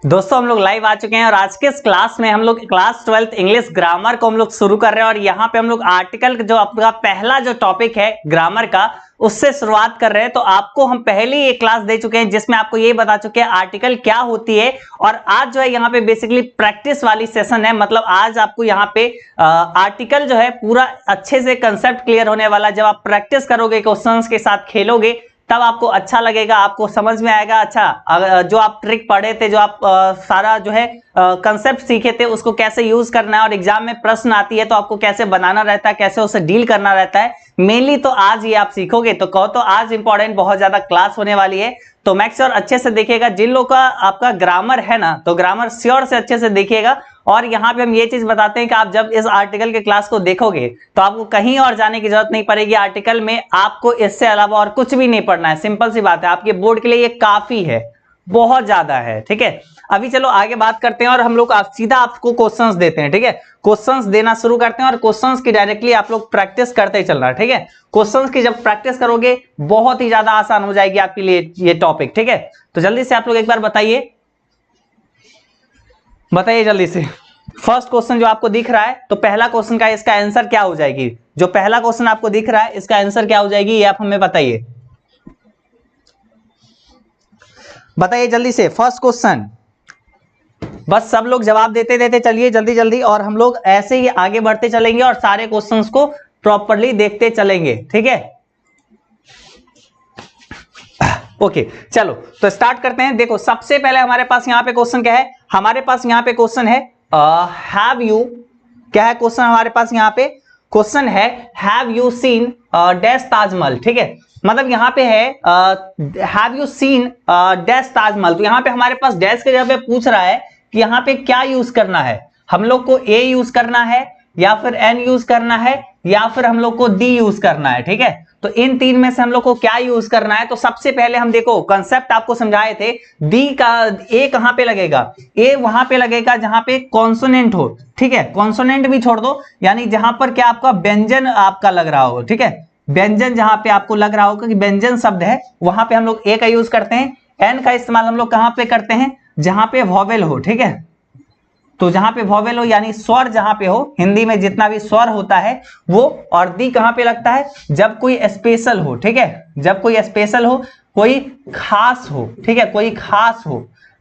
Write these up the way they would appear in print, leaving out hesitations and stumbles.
दोस्तों हम लोग लाइव आ चुके हैं और आज के इस क्लास में हम लोग क्लास 12th इंग्लिश ग्रामर को हम लोग शुरू कर रहे हैं। और यहाँ पे हम लोग आर्टिकल जो आपका पहला जो टॉपिक है ग्रामर का उससे शुरुआत कर रहे हैं। तो आपको हम पहले ही एक क्लास दे चुके हैं जिसमें आपको ये बता चुके हैं आर्टिकल क्या होती है। और आज जो है यहाँ पे बेसिकली प्रैक्टिस वाली सेशन है, मतलब आज आपको यहाँ पे आर्टिकल जो है पूरा अच्छे से कंसेप्ट क्लियर होने वाला। जब आप प्रैक्टिस करोगे, क्वेश्चंस के साथ खेलोगे, तब आपको अच्छा लगेगा, आपको समझ में आएगा। अच्छा, जो आप ट्रिक पढ़े थे, जो आप सारा जो है कंसेप्ट सीखे थे, उसको कैसे यूज करना है और एग्जाम में प्रश्न आती है तो आपको कैसे बनाना रहता है, कैसे उसे डील करना रहता है, मेनली तो आज ये आप सीखोगे। तो कहो तो आज इंपॉर्टेंट बहुत ज्यादा क्लास होने वाली है, तो मेक श्योर अच्छे से देखिएगा। जिन लोगों का आपका ग्रामर है ना, तो ग्रामर श्योर से अच्छे से देखिएगा। और यहाँ पे हम ये चीज बताते हैं कि आप जब इस आर्टिकल के क्लास को देखोगे तो आपको कहीं और जाने की जरूरत नहीं पड़ेगी। आर्टिकल में आपको इससे अलावा और कुछ भी नहीं पढ़ना है, सिंपल सी बात है। आपके बोर्ड के लिए ये काफी है, बहुत ज्यादा है, ठीक है। अभी चलो आगे बात करते हैं और हम लोग सीधा आपको क्वेश्चंस देते हैं, ठीक है। क्वेश्चंस देना शुरू करते हैं और क्वेश्चंस की डायरेक्टली आप लोग प्रैक्टिस करते ही चल रहा है, ठीक है। क्वेश्चंस की जब प्रैक्टिस करोगे बहुत ही ज्यादा आसान हो जाएगी आपके लिए ये टॉपिक, ठीक है। तो जल्दी से आप लोग एक बार बताइए जल्दी से। फर्स्ट क्वेश्चन जो आपको दिख रहा है, तो पहला क्वेश्चन का इसका आंसर क्या हो जाएगी? जो पहला क्वेश्चन आपको दिख रहा है इसका आंसर क्या हो जाएगी, ये आप हमें बताइए जल्दी से। फर्स्ट क्वेश्चन बस सब लोग जवाब देते देते चलिए जल्दी जल्दी, और हम लोग ऐसे ही आगे बढ़ते चलेंगे और सारे क्वेश्चंस को प्रॉपर्ली देखते चलेंगे, ठीक है। ओके चलो तो स्टार्ट करते हैं। देखो सबसे पहले हमारे पास यहाँ पे क्वेश्चन क्या है? हमारे पास यहाँ पे क्वेश्चन है हैव यू, क्या है क्वेश्चन हमारे पास? यहाँ पे क्वेश्चन है have you seen dash Taj Mahal, ठीक है। मतलब यहाँ पे है have you seen dash Taj Mahal. तो यहाँ पे हमारे पास डैश के जगह पे पूछ रहा है कि यहाँ पे क्या यूज करना है। हम लोग को ए यूज करना है, या फिर एन यूज करना है, या फिर हम लोग को डी यूज करना है, ठीक है। तो इन तीन में से हम लोग को क्या यूज करना है? तो सबसे पहले हम देखो कंसेप्ट आपको समझाए थे। डी का ए कहां पे लगेगा? ए वहां पे लगेगा जहां पे कॉन्सोनेंट हो, ठीक है। कॉन्सोनेंट भी छोड़ दो, यानी जहां पर क्या आपका व्यंजन आपका लग रहा हो, ठीक है। व्यंजन जहां पे आपको लग रहा होगा कि व्यंजन शब्द है, वहां पे हम लोग ए का यूज करते हैं। एन का इस्तेमाल हम लोग कहां पे करते हैं? जहां पे वॉवेल हो, ठीक है। तो जहां पे वॉवेल हो यानी स्वर जहां पे हो, हिंदी में जितना भी स्वर होता है वो। और दी कहां पे लगता है? जब कोई स्पेशल हो, ठीक है। जब कोई स्पेशल हो, कोई खास हो, ठीक है, कोई खास हो,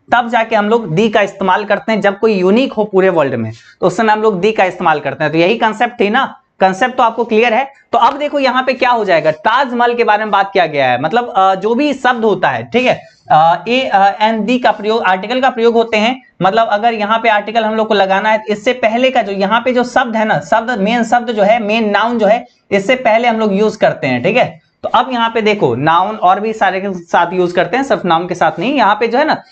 तब जाके हम लोग दी का इस्तेमाल करते हैं। जब कोई यूनिक हो पूरे वर्ल्ड में तो उस समय हम लोग दी का इस्तेमाल करते हैं। तो यही कंसेप्ट थी ना, कंसेप्ट तो आपको क्लियर है। तो अब देखो यहाँ पे क्या हो जाएगा, ताजमहल के बारे में बात किया गया है। मतलब जो भी शब्द होता है, ठीक है, ए एंड दी का प्रयोग, आर्टिकल का प्रयोग होते हैं। मतलब अगर यहाँ पे आर्टिकल हम लोग को लगाना है, इससे पहले का जो यहाँ पे जो शब्द है ना, शब्द मेन शब्द जो है, मेन नाउन जो है, इससे पहले हम लोग यूज करते हैं, ठीक है। तो अब यहाँ पे देखो नाउन और भी सारे के साथ यूज करते हैं, सिर्फ नाउन के साथ नहीं। यहाँ पे जो है ना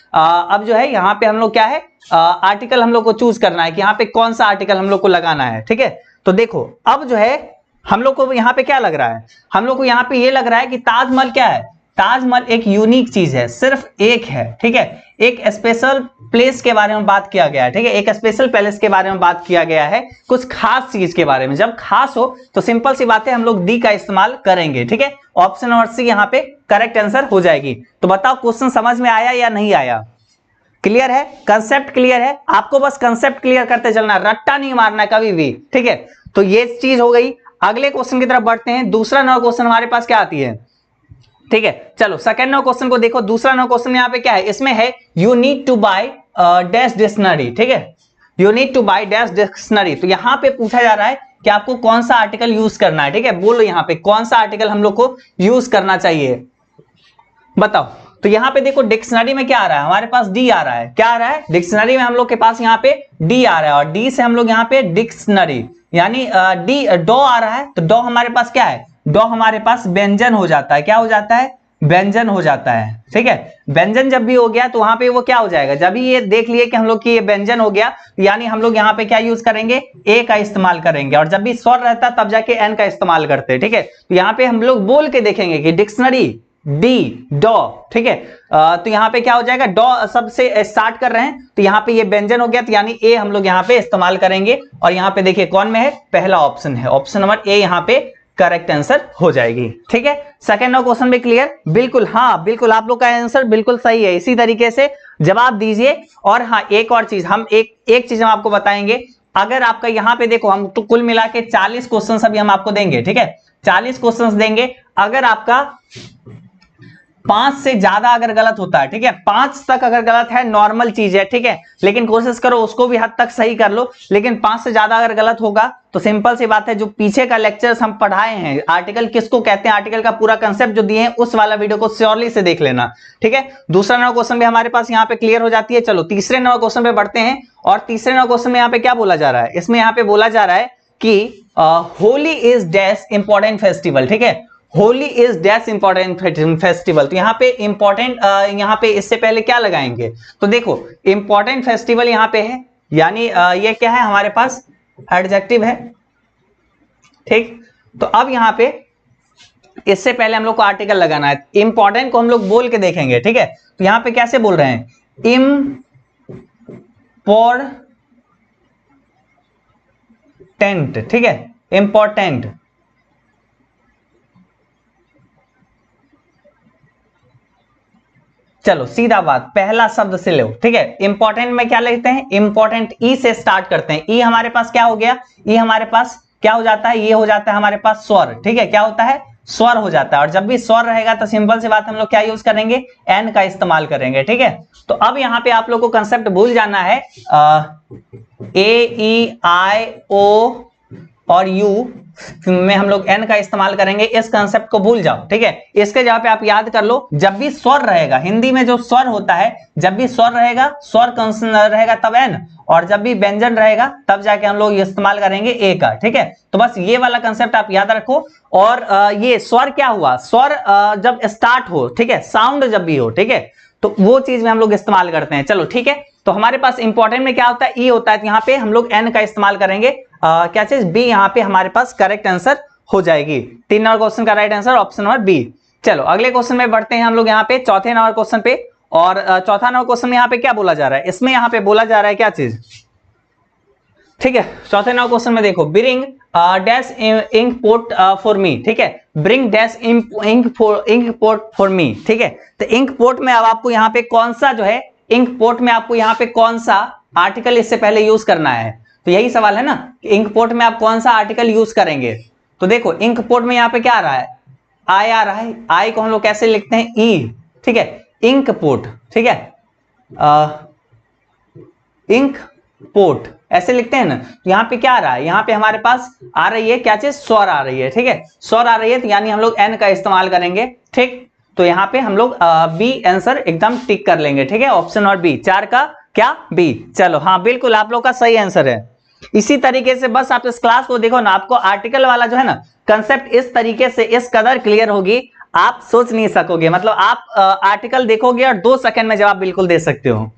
अब जो है यहाँ पे हम लोग क्या है, आर्टिकल हम लोग को चूज करना है कि यहाँ पे कौन सा आर्टिकल हम लोग को लगाना है, ठीक है। तो देखो अब जो है हम लोग को यहाँ पे क्या लग रहा है? हम लोग को यहाँ पे ये लग रहा है कि ताजमहल क्या है? ताजमहल एक यूनिक चीज है, सिर्फ एक है, ठीक है। एक स्पेशल प्लेस के बारे में बात किया गया है, ठीक है। एक स्पेशल पैलेस के बारे में बात किया गया है, कुछ खास चीज के बारे में। जब खास हो तो सिंपल सी बात है, हम लोग दी का इस्तेमाल करेंगे, ठीक है। ऑप्शन नंबर सी यहाँ पे करेक्ट आंसर हो जाएगी। तो बताओ क्वेश्चन समझ में आया या नहीं आया? क्लियर है? कंसेप्ट क्लियर है? आपको बस कंसेप्ट क्लियर करते चलना, रट्टा नहीं मारना कभी भी, ठीक है। तो ये चीज हो गई। अगले क्वेश्चन की तरफ बढ़ते हैं। दूसरा नौ क्वेश्चन हमारे पास क्या आती है, ठीक है। चलो सेकंड नौ क्वेश्चन को देखो। दूसरा नौ क्वेश्चन यहाँ पे क्या है? इसमें है you need to buy dash dictionary, ठीक है। You need to buy dash dictionary. तो यहाँ पे पूछा जा रहा है कि आपको कौन सा आर्टिकल यूज करना है, ठीक है। बोलो यहाँ पे कौन सा आर्टिकल हम लोग को यूज करना चाहिए, बताओ। तो यहाँ पे देखो डिक्शनरी में क्या आ रहा है? हमारे पास डी आ रहा है। क्या आ रहा है? डिक्शनरी में हम लोग के पास यहाँ पे डी आ रहा है, और डी से हम लोग यहाँ पे डिक्शनरी यानी डी डॉ आ रहा है। तो डॉ हमारे पास क्या है? डॉ हमारे पास व्यंजन हो जाता है। क्या हो जाता है? व्यंजन हो जाता है, ठीक है। व्यंजन जब भी हो गया तो वहां पे वो क्या हो जाएगा? जब भी ये देख लिए कि हम लोग की ये व्यंजन हो गया, यानी हम लोग यहाँ पे क्या यूज करेंगे? ए का इस्तेमाल करेंगे। और जब भी स्वर रहता तब जाके एन का इस्तेमाल करते हैं, ठीक है। तो यहाँ पे हम लोग बोल के देखेंगे कि डिक्शनरी डी डॉ, ठीक है। तो यहाँ पे क्या हो जाएगा? डॉ सबसे स्टार्ट कर रहे हैं, तो यहाँ पे ये व्यंजन हो गया, तो यानी ए हम लोग यहाँ पे इस्तेमाल करेंगे। और यहाँ पे देखिए कौन में है? पहला ऑप्शन है, ऑप्शन नंबर ए यहाँ पे करेक्ट आंसर हो जाएगी। ठीक है, सेकंड नंबर क्वेश्चन भी क्लियर? बिल्कुल, हाँ बिल्कुल, आप लोग का आंसर बिल्कुल सही है। इसी तरीके से जवाब दीजिए। और हाँ, एक और चीज हम एक चीज हम आपको बताएंगे। अगर आपका यहाँ पे देखो, हम तो कुल मिला के 40 क्वेश्चन अभी हम आपको देंगे। ठीक है, 40 क्वेश्चन देंगे। अगर आपका 5 से ज्यादा अगर गलत होता है, ठीक है, 5 तक अगर गलत है नॉर्मल चीज है, ठीक है, लेकिन कोशिश करो उसको भी हद तक सही कर लो। लेकिन 5 से ज्यादा अगर गलत होगा तो सिंपल सी बात है, जो पीछे का लेक्चर्स हम पढ़ाए हैं, आर्टिकल किसको कहते हैं, आर्टिकल का पूरा कंसेप्ट जो दिए हैं, उस वाला वीडियो को श्योरली से देख लेना। ठीक है, दूसरा नंबर क्वेश्चन भी हमारे पास यहाँ पे क्लियर हो जाती है। चलो तीसरे नंबर क्वेश्चन पे बढ़ते हैं। और तीसरे नंबर क्वेश्चन में यहाँ पे क्या बोला जा रहा है? इसमें यहाँ पे बोला जा रहा है कि Holi is dash important festival. ठीक है, Holi is dash important festival. तो यहाँ पे इंपॉर्टेंट, यहाँ पे इससे पहले क्या लगाएंगे? तो देखो इंपॉर्टेंट फेस्टिवल यहाँ पे है, यानी ये क्या है हमारे पास? एडजेक्टिव है। ठीक, तो अब यहाँ पे इससे पहले हम लोग को आर्टिकल लगाना है। इंपॉर्टेंट को हम लोग बोल के देखेंगे। ठीक है, तो यहाँ पे कैसे बोल रहे हैं? इम्पोर्टेंट। ठीक है, इंपॉर्टेंट। चलो सीधा बात, पहला शब्द से लो। ठीक है, इंपॉर्टेंट में क्या लिखते हैं? इंपॉर्टेंट ई से स्टार्ट करते हैं। ई हमारे पास क्या हो गया? ई हमारे पास क्या हो जाता है? ये हो जाता है हमारे पास स्वर। ठीक है, क्या होता है? स्वर हो जाता है। और जब भी स्वर रहेगा तो सिंपल सी बात हम लोग क्या यूज करेंगे? एन का इस्तेमाल करेंगे। ठीक है, तो अब यहाँ पे आप लोग को कंसेप्ट भूल जाना है। ए ई आई ओ और यू में हम लोग एन का इस्तेमाल करेंगे। इस कंसेप्ट को भूल जाओ। ठीक है, इसके जगह पे आप याद कर लो, जब भी स्वर रहेगा, हिंदी में जो स्वर होता है, जब भी स्वर रहेगा, स्वर कंसोनेंट रहेगा तब एन, और जब भी व्यंजन रहेगा तब जाके हम लोग इस्तेमाल करेंगे ए का। ठीक है, तो बस ये वाला कंसेप्ट आप याद रखो। और ये स्वर क्या हुआ? स्वर जब स्टार्ट हो, ठीक है, साउंड जब भी हो, ठीक है, तो वो चीज में हम लोग इस्तेमाल करते हैं। चलो ठीक है, तो हमारे पास इंपॉर्टेंट में क्या होता है? ई होता है, तो यहाँ पे हम लोग एन का इस्तेमाल करेंगे। क्या चीज? बी यहाँ पे हमारे पास करेक्ट आंसर हो जाएगी। 3 नंबर क्वेश्चन का right answer option number B. चलो अगले क्वेश्चन में बढ़ते हैं हम लोग यहाँ पे चौथे नंबर क्वेश्चन पे। और चौथा नंबर क्वेश्चन में यहाँ पे क्या बोला जा रहा है? इसमें यहाँ पे बोला जा रहा है क्या चीज? ठीक है, चौथे नंबर क्वेश्चन में देखो, bring dash ink pot for me. ठीक है, bring dash ink pot for me. ठीक है, तो इंक पोर्ट में अब आपको यहाँ पे कौन सा जो है, इंक पोर्ट में आपको यहाँ पे कौन सा आर्टिकल इससे पहले यूज करना है? तो यही सवाल है ना, इंक पोर्ट में आप कौन सा आर्टिकल यूज करेंगे? तो देखो इंक पोर्ट में यहाँ पे क्या आ रहा है? आई आ रहा है। आई को हम लोग कैसे लिखते हैं? ई। ठीक है, इंक पोर्ट। ठीक है, इंक पोर्ट ऐसे लिखते हैं ना। तो यहाँ पे क्या आ रहा है? यहाँ पे हमारे पास आ रही है क्या चीज? स्वर आ रही है। ठीक है, स्वर आ रही है, तो यानी हम लोग एन का इस्तेमाल करेंगे। ठीक, तो यहाँ पे हम लोग बी आंसर एकदम टिक कर लेंगे। ठीक है, ऑप्शन और बी, 4 का क्या? बी। चलो हाँ बिल्कुल, आप लोग का सही आंसर है। इसी तरीके से बस आप इस क्लास को देखो ना, आपको आर्टिकल वाला जो है ना कंसेप्ट इस तरीके से इस कदर क्लियर होगी, आप सोच नहीं सकोगे। मतलब आप आर्टिकल देखोगे और 2 सेकंड में जवाब बिल्कुल दे सकते हो।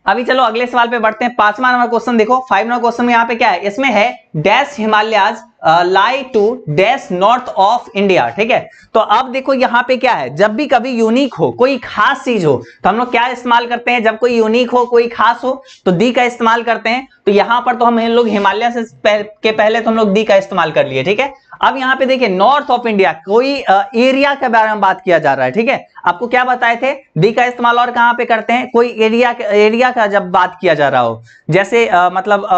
अभी चलो अगले सवाल पे बढ़ते हैं। 5वां नंबर क्वेश्चन देखो, 5 नंबर क्वेश्चन में यहाँ पे क्या है? इसमें है dash Himalayas lie to dash north of India. ठीक है, तो अब देखो यहाँ पे क्या है? जब भी कभी यूनिक हो, कोई खास चीज हो, तो हम लोग क्या इस्तेमाल करते हैं? जब कोई यूनिक हो, कोई खास हो, तो दी का इस्तेमाल करते हैं। तो यहाँ पर तो हम लोग हिमालय से के पहले तो हम लोग दी का इस्तेमाल कर लिए। ठीक है, अब यहाँ पे देखिए नॉर्थ ऑफ इंडिया, कोई एरिया के बारे में बात किया जा रहा है। ठीक है, आपको क्या बताए थे? दी का इस्तेमाल और कहाँ पे करते हैं? कोई एरिया का जब बात किया जा रहा हो, जैसे मतलब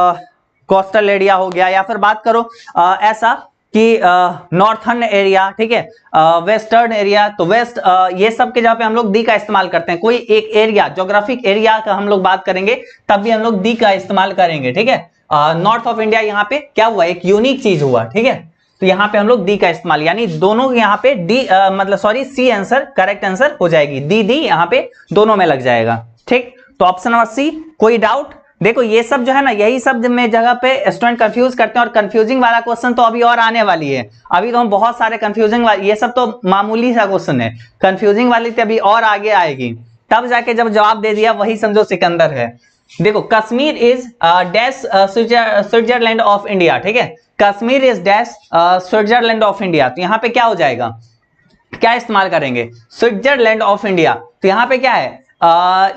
कोस्टल एरिया हो गया, या फिर बात करो ऐसा कि नॉर्थर्न एरिया, ठीक है, वेस्टर्न एरिया, तो वेस्ट, ये सब के जगह पे हम लोग दी का इस्तेमाल करते हैं। कोई एक एरिया, ज्योग्राफिक एरिया का हम लोग बात करेंगे तब भी हम लोग दी का इस्तेमाल करेंगे। ठीक है, नॉर्थ ऑफ इंडिया यहाँ पे क्या हुआ? एक यूनिक चीज हुआ। ठीक है, तो यहाँ पे हम लोग दी का इस्तेमाल, यानी दोनों यहाँ पे डी मतलब sorry C answer correct answer हो जाएगी। दी यहाँ पे दोनों में लग जाएगा। ठीक, तो ऑप्शन नंबर सी। कोई डाउट? देखो ये सब जो है ना, यही सब में जगह पे स्टूडेंट कंफ्यूज करते हैं, और कंफ्यूजिंग वाला क्वेश्चन तो अभी और आने वाली है। अभी तो हम बहुत सारे कंफ्यूजिंग वाले, ये सब तो मामूली सा क्वेश्चन है, कंफ्यूजिंग वाली तो अभी और आगे आएगी, तब जाके जब जवाब दे दिया वही समझो सिकंदर है। देखो Kashmir is dash Switzerland of India. ठीक है, Kashmir is dash Switzerland of India. तो यहाँ पे क्या हो जाएगा? क्या इस्तेमाल करेंगे? Switzerland of India. तो यहाँ पे क्या है?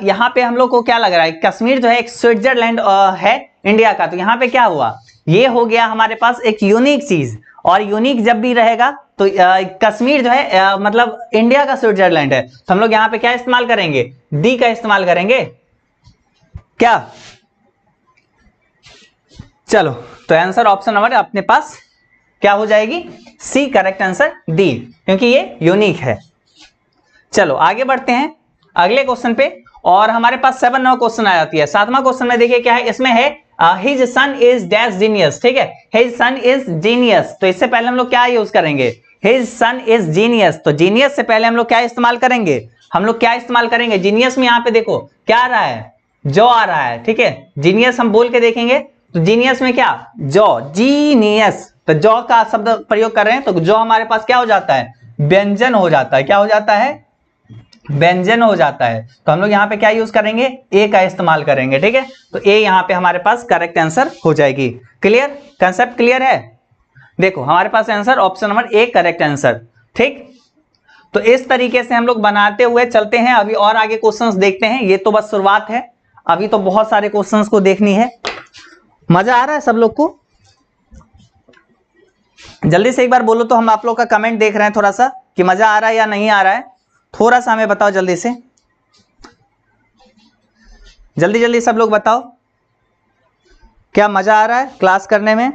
यहाँ पे हम लोग को क्या लग रहा है? कश्मीर जो है एक स्विट्जरलैंड है इंडिया का। तो यहाँ पे क्या हुआ? ये हो गया हमारे पास एक यूनिक चीज, और यूनिक जब भी रहेगा तो कश्मीर जो है मतलब इंडिया का स्विट्जरलैंड है, तो हम लोग यहां पे क्या इस्तेमाल करेंगे, डी का इस्तेमाल करेंगे क्या। चलो तो आंसर ऑप्शन नंबर अपने पास क्या हो जाएगी, सी करेक्ट आंसर डी, क्योंकि ये यूनिक है। चलो आगे बढ़ते हैं अगले क्वेश्चन पे, और हमारे पास 7 नंबर क्वेश्चन आ जाती है। 7वां क्वेश्चन में देखिए क्या है, इसमें है his son is dash genius, ठीक है, हिज सन इज जीनियस। तो इससे पहले हम लोग क्या यूज करेंगे, हिज सन इज जीनियस। तो जीनियस से पहले हम लोग क्या इस्तेमाल करेंगे, हम लोग क्या इस्तेमाल करेंगे, जीनियस में यहाँ पे देखो क्या आ रहा है, जो आ रहा है, ठीक है, जीनियस हम बोल के देखेंगे तो जीनियस में क्या, जो, जीनियस, तो जो का शब्द प्रयोग कर रहे हैं, तो जो हमारे पास क्या हो जाता है, व्यंजन हो जाता है, क्या हो जाता है, व्यंजन हो जाता है। तो हम लोग यहाँ पे क्या यूज करेंगे, ए का इस्तेमाल करेंगे, ठीक है, तो ए यहाँ पे हमारे पास करेक्ट आंसर हो जाएगी। क्लियर, कंसेप्ट क्लियर है। देखो हमारे पास answer option number A correct answer, ठीक। तो इस तरीके से हम लोग बनाते हुए चलते हैं, अभी और आगे क्वेश्चंस देखते हैं, ये तो बस शुरुआत है, अभी तो बहुत सारे क्वेश्चंस को देखनी है। मजा आ रहा है सब लोग को, जल्दी से एक बार बोलो तो हम आप लोग का कमेंट देख रहे हैं थोड़ा सा कि मजा आ रहा है या नहीं आ रहा है, थोड़ा सा हमें बताओ जल्दी से, जल्दी जल्दी सब लोग बताओ, क्या मजा आ रहा है क्लास करने में।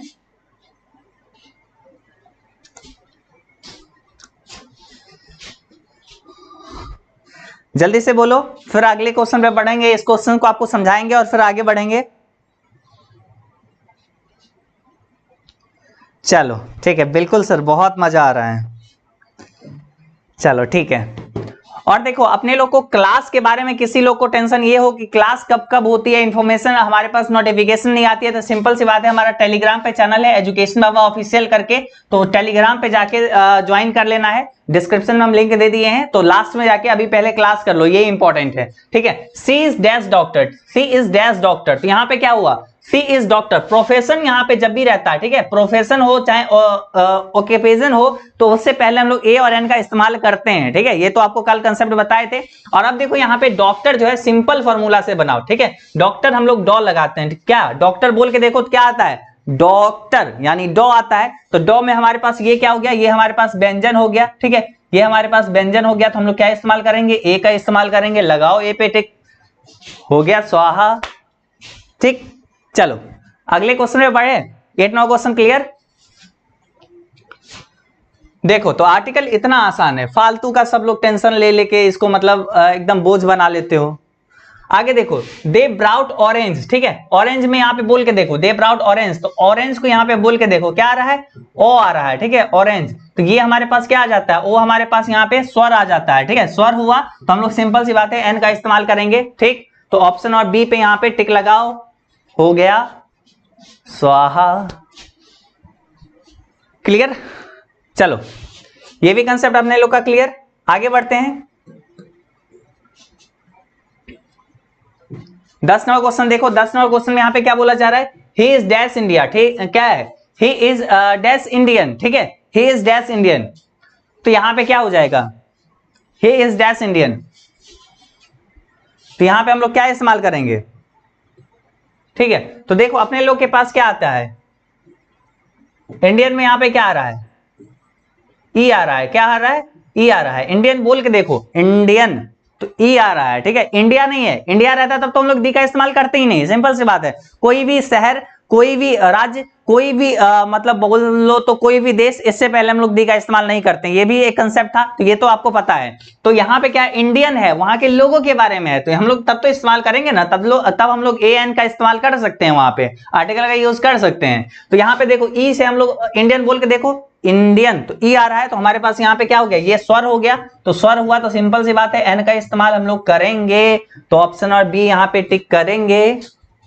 जल्दी से बोलो, फिर अगले क्वेश्चन पे बढ़ेंगे, इस क्वेश्चन को आपको समझाएंगे और फिर आगे बढ़ेंगे। चलो ठीक है, बिल्कुल सर, बहुत मजा आ रहा है। चलो ठीक है, और देखो अपने लोग को क्लास के बारे में किसी लोग को टेंशन ये हो कि क्लास कब कब होती है, इंफॉर्मेशन हमारे पास नोटिफिकेशन नहीं आती है, तो सिंपल सी बात है, हमारा टेलीग्राम पे चैनल है एजुकेशन बाबा ऑफिशियल करके, तो टेलीग्राम पे जाके ज्वाइन कर लेना है, डिस्क्रिप्शन में हम लिंक दे दिए हैं, तो लास्ट में जाके अभी पहले क्लास कर लो, ये इंपॉर्टेंट है, ठीक है। She is dash doctor, she is dash doctor, तो यहाँ पे क्या हुआ, सी इज डॉक्टर, प्रोफेशन यहाँ पे जब भी रहता है, ठीक है, प्रोफेशन हो चाहे ओक्यूपेशन हो, तो उससे पहले हम लोग ए और एन का इस्तेमाल करते हैं, ठीक है, ये तो आपको कल कंसेप्ट बताए थे। और अब देखो यहाँ पे डॉक्टर जो है सिंपल फॉर्मूला से बनाओ, ठीक है, डॉक्टर हम लोग डॉ लगाते हैं, क्या डॉक्टर बोल के देखो तो क्या आता है, डॉक्टर यानी डॉ आता है, तो डॉ में हमारे पास ये क्या हो गया, ये हमारे पास व्यंजन हो गया, ठीक है, ये हमारे पास व्यंजन हो गया, तो हम लोग क्या इस्तेमाल करेंगे, ए का इस्तेमाल करेंगे, लगाओ ए पे टिक, हो गया स्वाहा, ठीक। चलो अगले क्वेश्चन में बढ़े, 8 9 क्वेश्चन क्लियर। देखो तो आर्टिकल इतना आसान है, फालतू का सब लोग टेंशन ले लेके इसको मतलब एकदम बोझ बना लेते हो। आगे देखो, दे ब्राउट ऑरेंज, ठीक है, ऑरेंज में यहाँ पे बोल के देखो, दे ब्राउट ऑरेंज, तो ऑरेंज को यहाँ पे बोल के देखो क्या आ रहा है, ओ आ रहा है, ठीक है, ऑरेंज, तो ये हमारे पास क्या आ जाता है, ओ हमारे पास यहाँ पे स्वर आ जाता है, ठीक है, स्वर हुआ तो हम लोग सिंपल सी बात है एन का इस्तेमाल करेंगे, ठीक। तो ऑप्शन और बी पे यहाँ पे टिक लगाओ, हो गया स्वाहा, क्लियर। चलो ये भी कंसेप्ट अपने लोग का क्लियर, आगे बढ़ते हैं। 10 नंबर क्वेश्चन देखो, 10 नंबर क्वेश्चन में यहाँ पे क्या बोला जा रहा है, ही इज डैश इंडिया, ठीक क्या है, ही इज डैश इंडियन, ठीक है, ही इज डैश इंडियन, तो यहाँ पे क्या हो जाएगा, ही इज डैश इंडियन, तो यहाँ पे हम लोग क्या इस्तेमाल करेंगे, ठीक है। तो देखो अपने लोग के पास क्या आता है, इंडियन में यहाँ पे क्या आ रहा है, ई आ रहा है, क्या आ रहा है, ई आ रहा है, इंडियन बोल के देखो, इंडियन, तो ई आ रहा है, ठीक है, इंडिया नहीं है, इंडिया रहता तब तो हम लोग डी का इस्तेमाल करते ही नहीं, सिंपल सी बात है, कोई भी शहर, कोई भी राज्य, कोई भी मतलब बोल लो तो कोई भी देश, इससे पहले हम लोग डी का इस्तेमाल नहीं करते, ये भी एक कंसेप्ट था, तो ये तो आपको पता है। तो यहाँ पे क्या इंडियन है, वहां के लोगों के बारे में है, तो हम लोग तब तो इस्तेमाल करेंगे ना, तब हम लोग ए एन का इस्तेमाल कर सकते हैं, वहां पे आर्टिकल का यूज कर सकते हैं। तो यहाँ पे देखो ई से हम लोग इंडियन बोल के देखो, इंडियन, तो ई आ रहा है, तो हमारे पास यहाँ पे क्या हो गया, ये स्वर हो गया, तो स्वर हुआ तो सिंपल सी बात है एन का इस्तेमाल हम लोग करेंगे, तो ऑप्शन और बी यहाँ पे टिक करेंगे,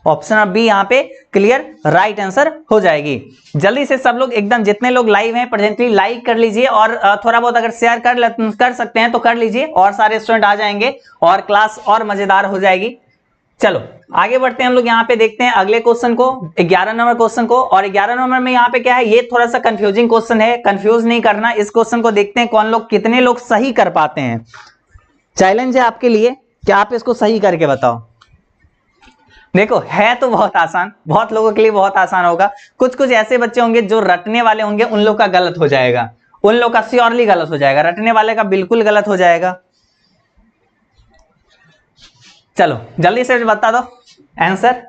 ऑप्शन और बी यहाँ पे क्लियर राइट आंसर हो जाएगी। जल्दी से सब लोग एकदम जितने लोग लाइव हैं प्रेजेंटली लाइक कर लीजिए, और थोड़ा बहुत अगर शेयर कर सकते हैं तो कर लीजिए, और सारे स्टूडेंट आ जाएंगे और क्लास और मजेदार हो जाएगी। चलो आगे बढ़ते हैं हम लोग, यहाँ पे देखते हैं अगले क्वेश्चन को, 11 नंबर क्वेश्चन को, और 11 नंबर में यहाँ पे क्या है, ये थोड़ा सा कंफ्यूजिंग क्वेश्चन है, कंफ्यूज नहीं करना, इस क्वेश्चन को देखते हैं कौन लोग कितने लोग सही कर पाते हैं। चैलेंज है आपके लिए कि आप इसको सही करके बताओ। देखो है तो बहुत आसान, बहुत लोगों के लिए बहुत आसान होगा। कुछ कुछ ऐसे बच्चे होंगे जो रटने वाले होंगे, उन लोग का गलत हो जाएगा, उन लोग का श्योरली गलत हो जाएगा, रटने वाले का बिल्कुल गलत हो जाएगा। चलो जल्दी से बता दो आंसर।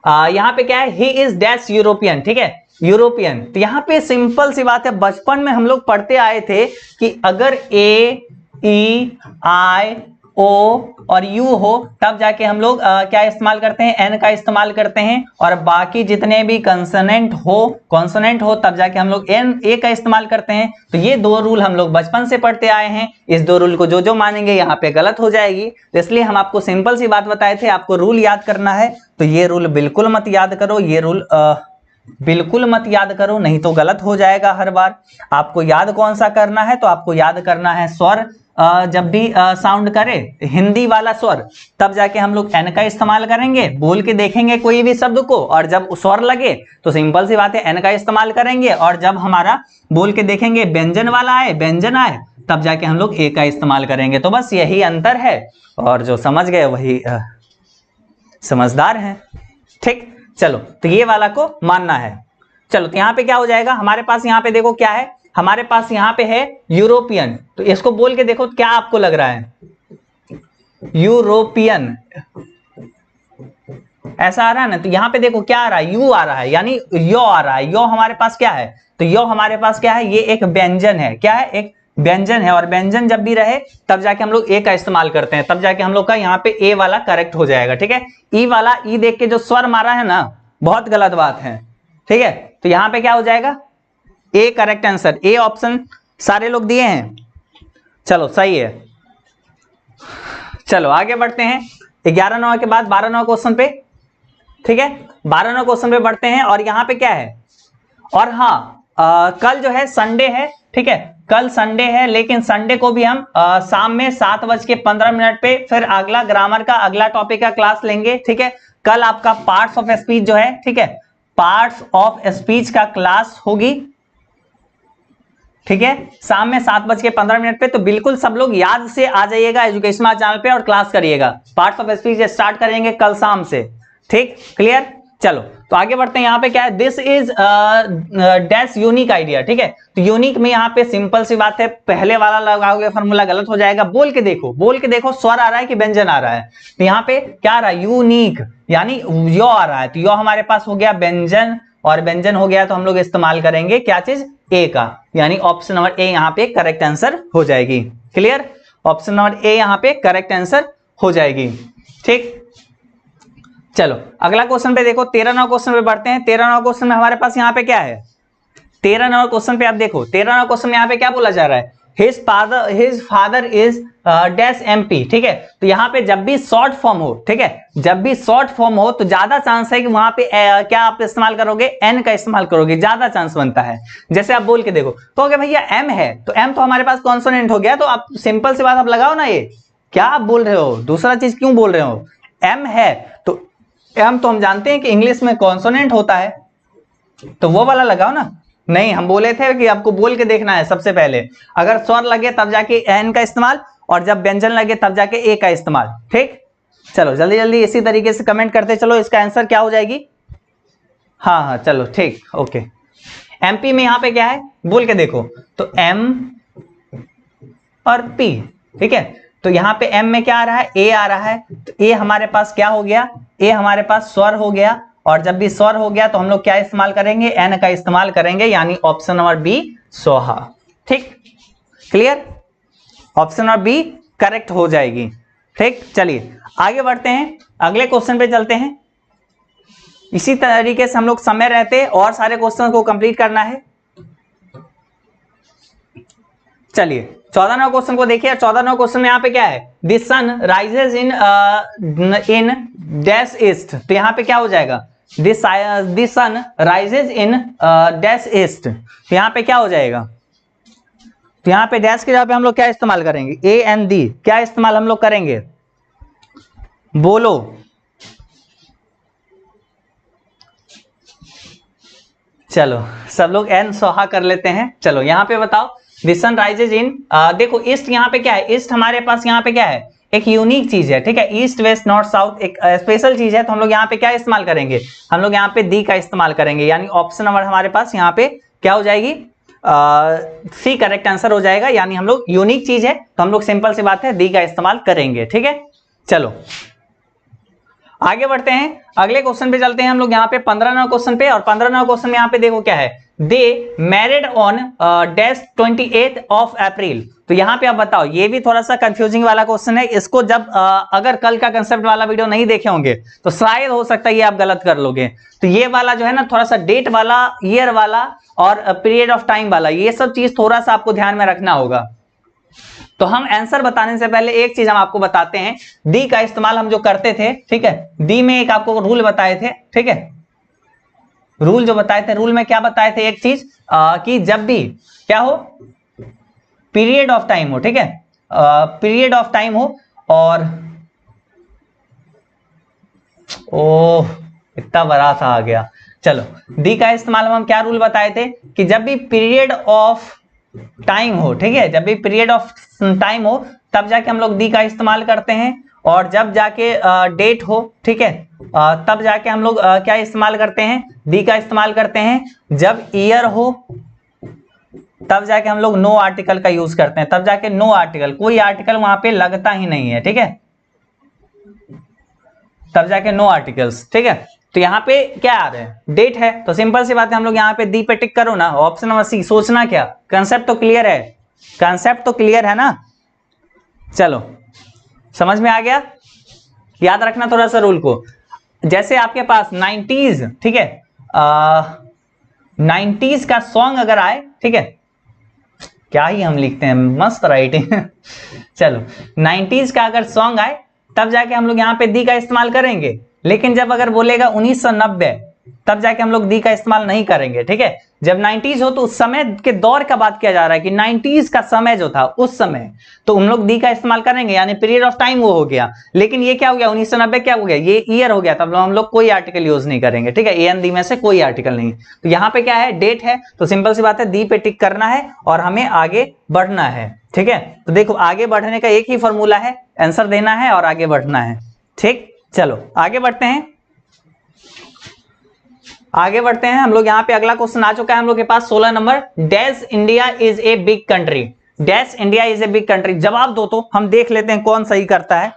यहाँ पे क्या है, ही इज डैश यूरोपियन, ठीक है, यूरोपियन। तो यहाँ पे सिंपल सी बात है, बचपन में हम लोग पढ़ते आए थे कि अगर ए ई आई ओ और यू हो तब जाके हम लोग क्या इस्तेमाल करते हैं, एन का इस्तेमाल करते हैं, और बाकी जितने भी कंसोनेंट हो तब जाके हम लोग एन ए का इस्तेमाल करते हैं। तो ये दो रूल हम लोग बचपन से पढ़ते आए हैं, इस दो रूल को जो जो मानेंगे यहाँ पे गलत हो जाएगी। तो इसलिए हम आपको सिंपल सी बात बताए थे, आपको रूल याद करना है, तो ये रूल बिल्कुल मत याद करो, ये रूल बिल्कुल मत याद करो, नहीं तो गलत हो जाएगा हर बार। आपको याद कौन सा करना है, तो आपको याद करना है स्वर जब भी साउंड करे हिंदी वाला स्वर, तब जाके हम लोग एन का इस्तेमाल करेंगे, बोल के देखेंगे कोई भी शब्द को, और जब स्वर लगे तो सिंपल सी बात है एन का इस्तेमाल करेंगे, और जब हमारा बोल के देखेंगे व्यंजन वाला आए, व्यंजन आए, तब जाके हम लोग ए का इस्तेमाल करेंगे। तो बस यही अंतर है, और जो समझ गए वही समझदार हैं। ठीक, चलो तो ये वाला को मानना है। चलो तो यहाँ पे क्या हो जाएगा, हमारे पास यहाँ पे देखो क्या है, हमारे पास यहाँ पे है यूरोपियन। तो इसको बोल के देखो क्या आपको लग रहा है, यूरोपियन ऐसा आ रहा है ना। तो यहाँ पे देखो क्या आ रहा है, यू आ रहा है, यानी यो आ रहा है। यो हमारे पास क्या है, तो यो हमारे पास क्या है, ये एक व्यंजन है। क्या है, एक व्यंजन है, और व्यंजन जब भी रहे तब जाके हम लोग ए का इस्तेमाल करते हैं, तब जाके हम लोग का यहाँ पे ए वाला करेक्ट हो जाएगा। ठीक है, ई वाला, ई देख के जो स्वर मारा है ना, बहुत गलत बात है। ठीक है, तो यहाँ पे क्या हो जाएगा, ए करेक्ट आंसर, ए ऑप्शन सारे लोग दिए हैं। चलो सही है, चलो आगे बढ़ते हैं 11-9 के बाद 12-9 क्वेश्चन पे। ठीक है, 12-9 क्वेश्चन पे बढ़ते हैं, और यहाँ पे क्या है, और हाँ कल जो है संडे है। ठीक है, कल संडे है, लेकिन संडे को भी हम शाम में 7:15 पे फिर अगला ग्रामर का अगला टॉपिक का क्लास लेंगे। ठीक है, कल आपका पार्ट्स ऑफ स्पीच जो है, ठीक है, पार्ट्स ऑफ स्पीच का क्लास होगी। ठीक है, शाम में 7:15 पे। तो बिल्कुल सब लोग याद से आ जाइएगा एजुकेशन चैनल पे और क्लास करिएगा। पार्ट्स ऑफ स्पीच स्टार्ट करेंगे कल शाम से। ठीक, क्लियर। चलो तो आगे बढ़ते हैं। यहाँ पे क्या है, this is dash unique idea. ठीक है, तो यूनिक में यहाँ पे सिंपल सी बात है, पहले वाला लगाओगे फॉर्मूला गलत हो जाएगा। बोल के देखो, बोल के देखो स्वर आ रहा है कि व्यंजन आ रहा है। तो यहाँ पे क्या आ रहा है, यूनिक, यानी यो आ रहा है। तो यो हमारे पास हो गया व्यंजन, और व्यंजन हो गया तो हम लोग इस्तेमाल करेंगे क्या चीज, ए का, यानी ऑप्शन नंबर ए यहाँ पे करेक्ट आंसर हो जाएगी। क्लियर, ऑप्शन नंबर ए यहाँ पे करेक्ट आंसर हो जाएगी। ठीक, चलो अगला क्वेश्चन पे देखो, 13-9 क्वेश्चन पे बढ़ते हैं। 13-9 क्वेश्चन में हमारे पास यहाँ पे क्या है, 13-9 क्वेश्चन पे आप देखो, 13-9 क्वेश्चन में यहाँ पे क्या बोला जा रहा है, his father is dash MP. ठीक है, तो यहाँ पे जब भी शॉर्ट फॉर्म हो, ठीक है, जब भी शॉर्ट फॉर्म हो तो ज्यादा चांस है कि वहां पे क्या आप इस्तेमाल करोगे, एन का इस्तेमाल करोगे, ज्यादा चांस बनता है। जैसे आप बोल के देखो, तो क्या भैया एम है, तो एम तो हमारे पास कॉन्सोनेंट हो गया, तो आप सिंपल सी बात आप लगाओ ना, ये क्या आप बोल रहे हो, दूसरा चीज क्यों बोल रहे हो, एम है तो एम तो हम जानते हैं कि इंग्लिश में कॉन्सोनेंट होता है, तो वो वाला लगाओ ना। नहीं, हम बोले थे कि आपको बोल के देखना है सबसे पहले, अगर स्वर लगे तब जाके एन का इस्तेमाल, और जब व्यंजन लगे तब जाके ए का इस्तेमाल। ठीक, चलो जल्दी जल्दी इसी तरीके से कमेंट करते चलो, इसका आंसर क्या हो जाएगी। हाँ हाँ चलो ठीक, ओके। एमपी में यहाँ पे क्या है, बोल के देखो, तो एम और पी। ठीक है, तो यहाँ पे एम में क्या आ रहा है, ए आ रहा है, तो ए हमारे पास क्या हो गया, ए हमारे पास स्वर हो गया, और जब भी स्वर हो गया तो हम लोग क्या इस्तेमाल करेंगे, एन का इस्तेमाल करेंगे, यानी ऑप्शन नंबर बी सोहा। ठीक, clear, option number B correct हो जाएगी। ठीक, चलिए आगे बढ़ते हैं, अगले क्वेश्चन पे चलते हैं। इसी तरीके से हम लोग समय रहते और सारे क्वेश्चन को कंप्लीट करना है। चलिए 14 क्वेश्चन को देखिए। 14 क्वेश्चन में यहाँ पे क्या है, the sun rises in dash east. तो यहाँ पे क्या हो जाएगा, the sun rises in dash east. तो यहाँ पे क्या हो जाएगा, तो यहाँ पे डैश के जगह पे हम लोग क्या इस्तेमाल करेंगे, ए एन डी, क्या इस्तेमाल हम लोग करेंगे, बोलो। चलो सब लोग एन सोहा कर लेते हैं। चलो यहाँ पे बताओ, द सन राइजेज इन, देखो ईस्ट यहाँ पे क्या है, ईस्ट हमारे पास यहाँ पे क्या है, एक यूनिक चीज है, ठीक है, ईस्ट वेस्ट नॉर्थ साउथ एक स्पेशल चीज है, तो हम लोग यहाँ पे क्या इस्तेमाल करेंगे, हम लोग यहाँ पे दी का इस्तेमाल करेंगे, यानी ऑप्शन नंबर हमारे पास यहाँ पे क्या हो जाएगी, सी करेक्ट आंसर हो जाएगा, यानी हम लोग यूनिक चीज है तो हम लोग सिंपल सी बात है दी का इस्तेमाल करेंगे, ठीक है। चलो आगे बढ़ते हैं, अगले क्वेश्चन पे चलते हैं हम लोग यहाँ पे 15 नंबर क्वेश्चन पे, और 15 नंबर क्वेश्चन में यहाँ पे देखो क्या है, they married on dash 28 of April. तो यहाँ पे आप बताओ, ये भी थोड़ा सा कंफ्यूजिंग वाला क्वेश्चन है, इसको जब अगर कल का कंसेप्ट वाला वीडियो नहीं देखे होंगे तो शायद हो सकता है ये आप गलत कर लोगे। तो ये वाला जो है ना थोड़ा सा डेट वाला, ईयर वाला और पीरियड ऑफ टाइम वाला, ये सब चीज थोड़ा सा आपको ध्यान में रखना होगा। तो हम आंसर बताने से पहले एक चीज हम आपको बताते हैं, दी का इस्तेमाल हम जो करते थे, ठीक है, दी में एक आपको रूल बताए थे, ठीक है, रूल जो बताए थे, रूल में क्या बताए थे, एक चीज कि जब भी क्या हो, पीरियड ऑफ टाइम हो, ठीक है, पीरियड ऑफ टाइम हो, और ओह इतना बड़ा सा आ गया। चलो दी का इस्तेमाल हम क्या रूल बताए थे कि जब भी पीरियड ऑफ टाइम हो, ठीक है, जब भी पीरियड ऑफ टाइम हो तब जाके हम लोग दी का इस्तेमाल करते हैं, और जब जाके डेट हो, ठीक है, तब जाके हम लोग क्या इस्तेमाल करते हैं, दी का इस्तेमाल करते हैं, जब ईयर हो तब जाके हम लोग नो आर्टिकल का यूज करते हैं, तब जाके नो आर्टिकल, कोई आर्टिकल वहां पे लगता ही नहीं है, ठीक है, तब जाके नो आर्टिकल्स, ठीक है। तो यहाँ पे क्या आ रहा है, डेट है, तो सिंपल सी बात है, हम लोग यहाँ पे दी पे टिक करो ना, ऑप्शन नंबर सी। सोचना क्या, कंसेप्ट तो क्लियर है, कंसेप्ट तो क्लियर है ना। चलो समझ में आ गया, याद रखना थोड़ा सा रूल को। जैसे आपके पास 90s, ठीक है, 90s का सॉन्ग अगर आए, ठीक है, क्या ही हम लिखते हैं, मस्त राइटिंग चलो 90s का अगर सॉन्ग आए तब जाके हम लोग यहाँ पे दी का इस्तेमाल करेंगे, लेकिन जब अगर बोलेगा 1990 तब जाके हम लोग दी का इस्तेमाल नहीं करेंगे, ठीक है। जब 90s हो तो उस समय के दौर का बात किया जा रहा है कि 90s का समय जो था उस समय, तो हम लोग दी का इस्तेमाल करेंगे, यानी पीरियड ऑफ टाइम वो हो गया। लेकिन ये क्या हो गया, 1990 क्या हो गया, ये ईयर हो गया, तब हम लोग कोई आर्टिकल यूज नहीं करेंगे, ठीक है, ए एन दी में से कोई आर्टिकल नहीं। तो यहाँ पे क्या है, डेट है, तो सिंपल सी बात है दी पे टिक करना है और हमें आगे बढ़ना है, ठीक है। तो देखो आगे बढ़ने का एक ही फॉर्मूला है, आंसर देना है और आगे बढ़ना है, ठीक। चलो आगे बढ़ते हैं, आगे बढ़ते हैं हम लोग। यहाँ पे अगला क्वेश्चन आ चुका है हम लोग के पास 16 number, dash India is a big country, dash India is a big country. जवाब दो तो हम देख लेते हैं कौन सही करता है।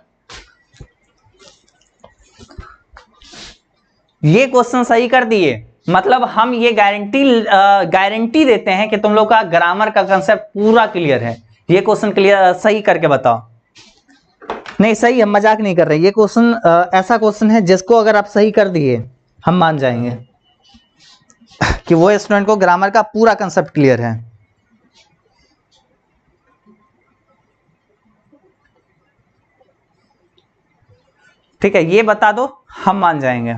ये क्वेश्चन सही कर दिए, मतलब हम ये गारंटी देते हैं कि तुम लोग का ग्रामर का कंसेप्ट पूरा क्लियर है। ये क्वेश्चन क्लियर सही करके बताओ। नहीं सही, हम मजाक नहीं कर रहे, ये क्वेश्चन ऐसा क्वेश्चन है जिसको अगर आप सही कर दिए हम मान जाएंगे कि वो स्टूडेंट को ग्रामर का पूरा कंसेप्ट क्लियर है। ठीक है, ये बता दो हम मान जाएंगे।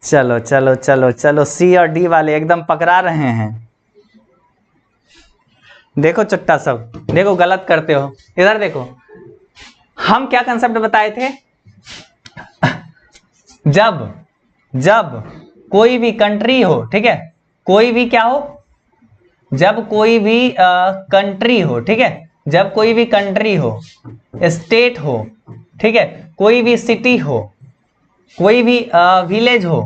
चलो चलो चलो चलो, सी और डी वाले एकदम पकड़ा रहे हैं। देखो चुट्टा सब, देखो गलत करते हो। इधर देखो, हम क्या कंसेप्ट बताए थे, जब कोई भी कंट्री हो, ठीक है, कोई भी क्या हो, जब कोई भी कंट्री हो, ठीक है, जब कोई भी कंट्री हो, स्टेट हो, ठीक है, कोई भी सिटी हो, कोई भी विलेज हो,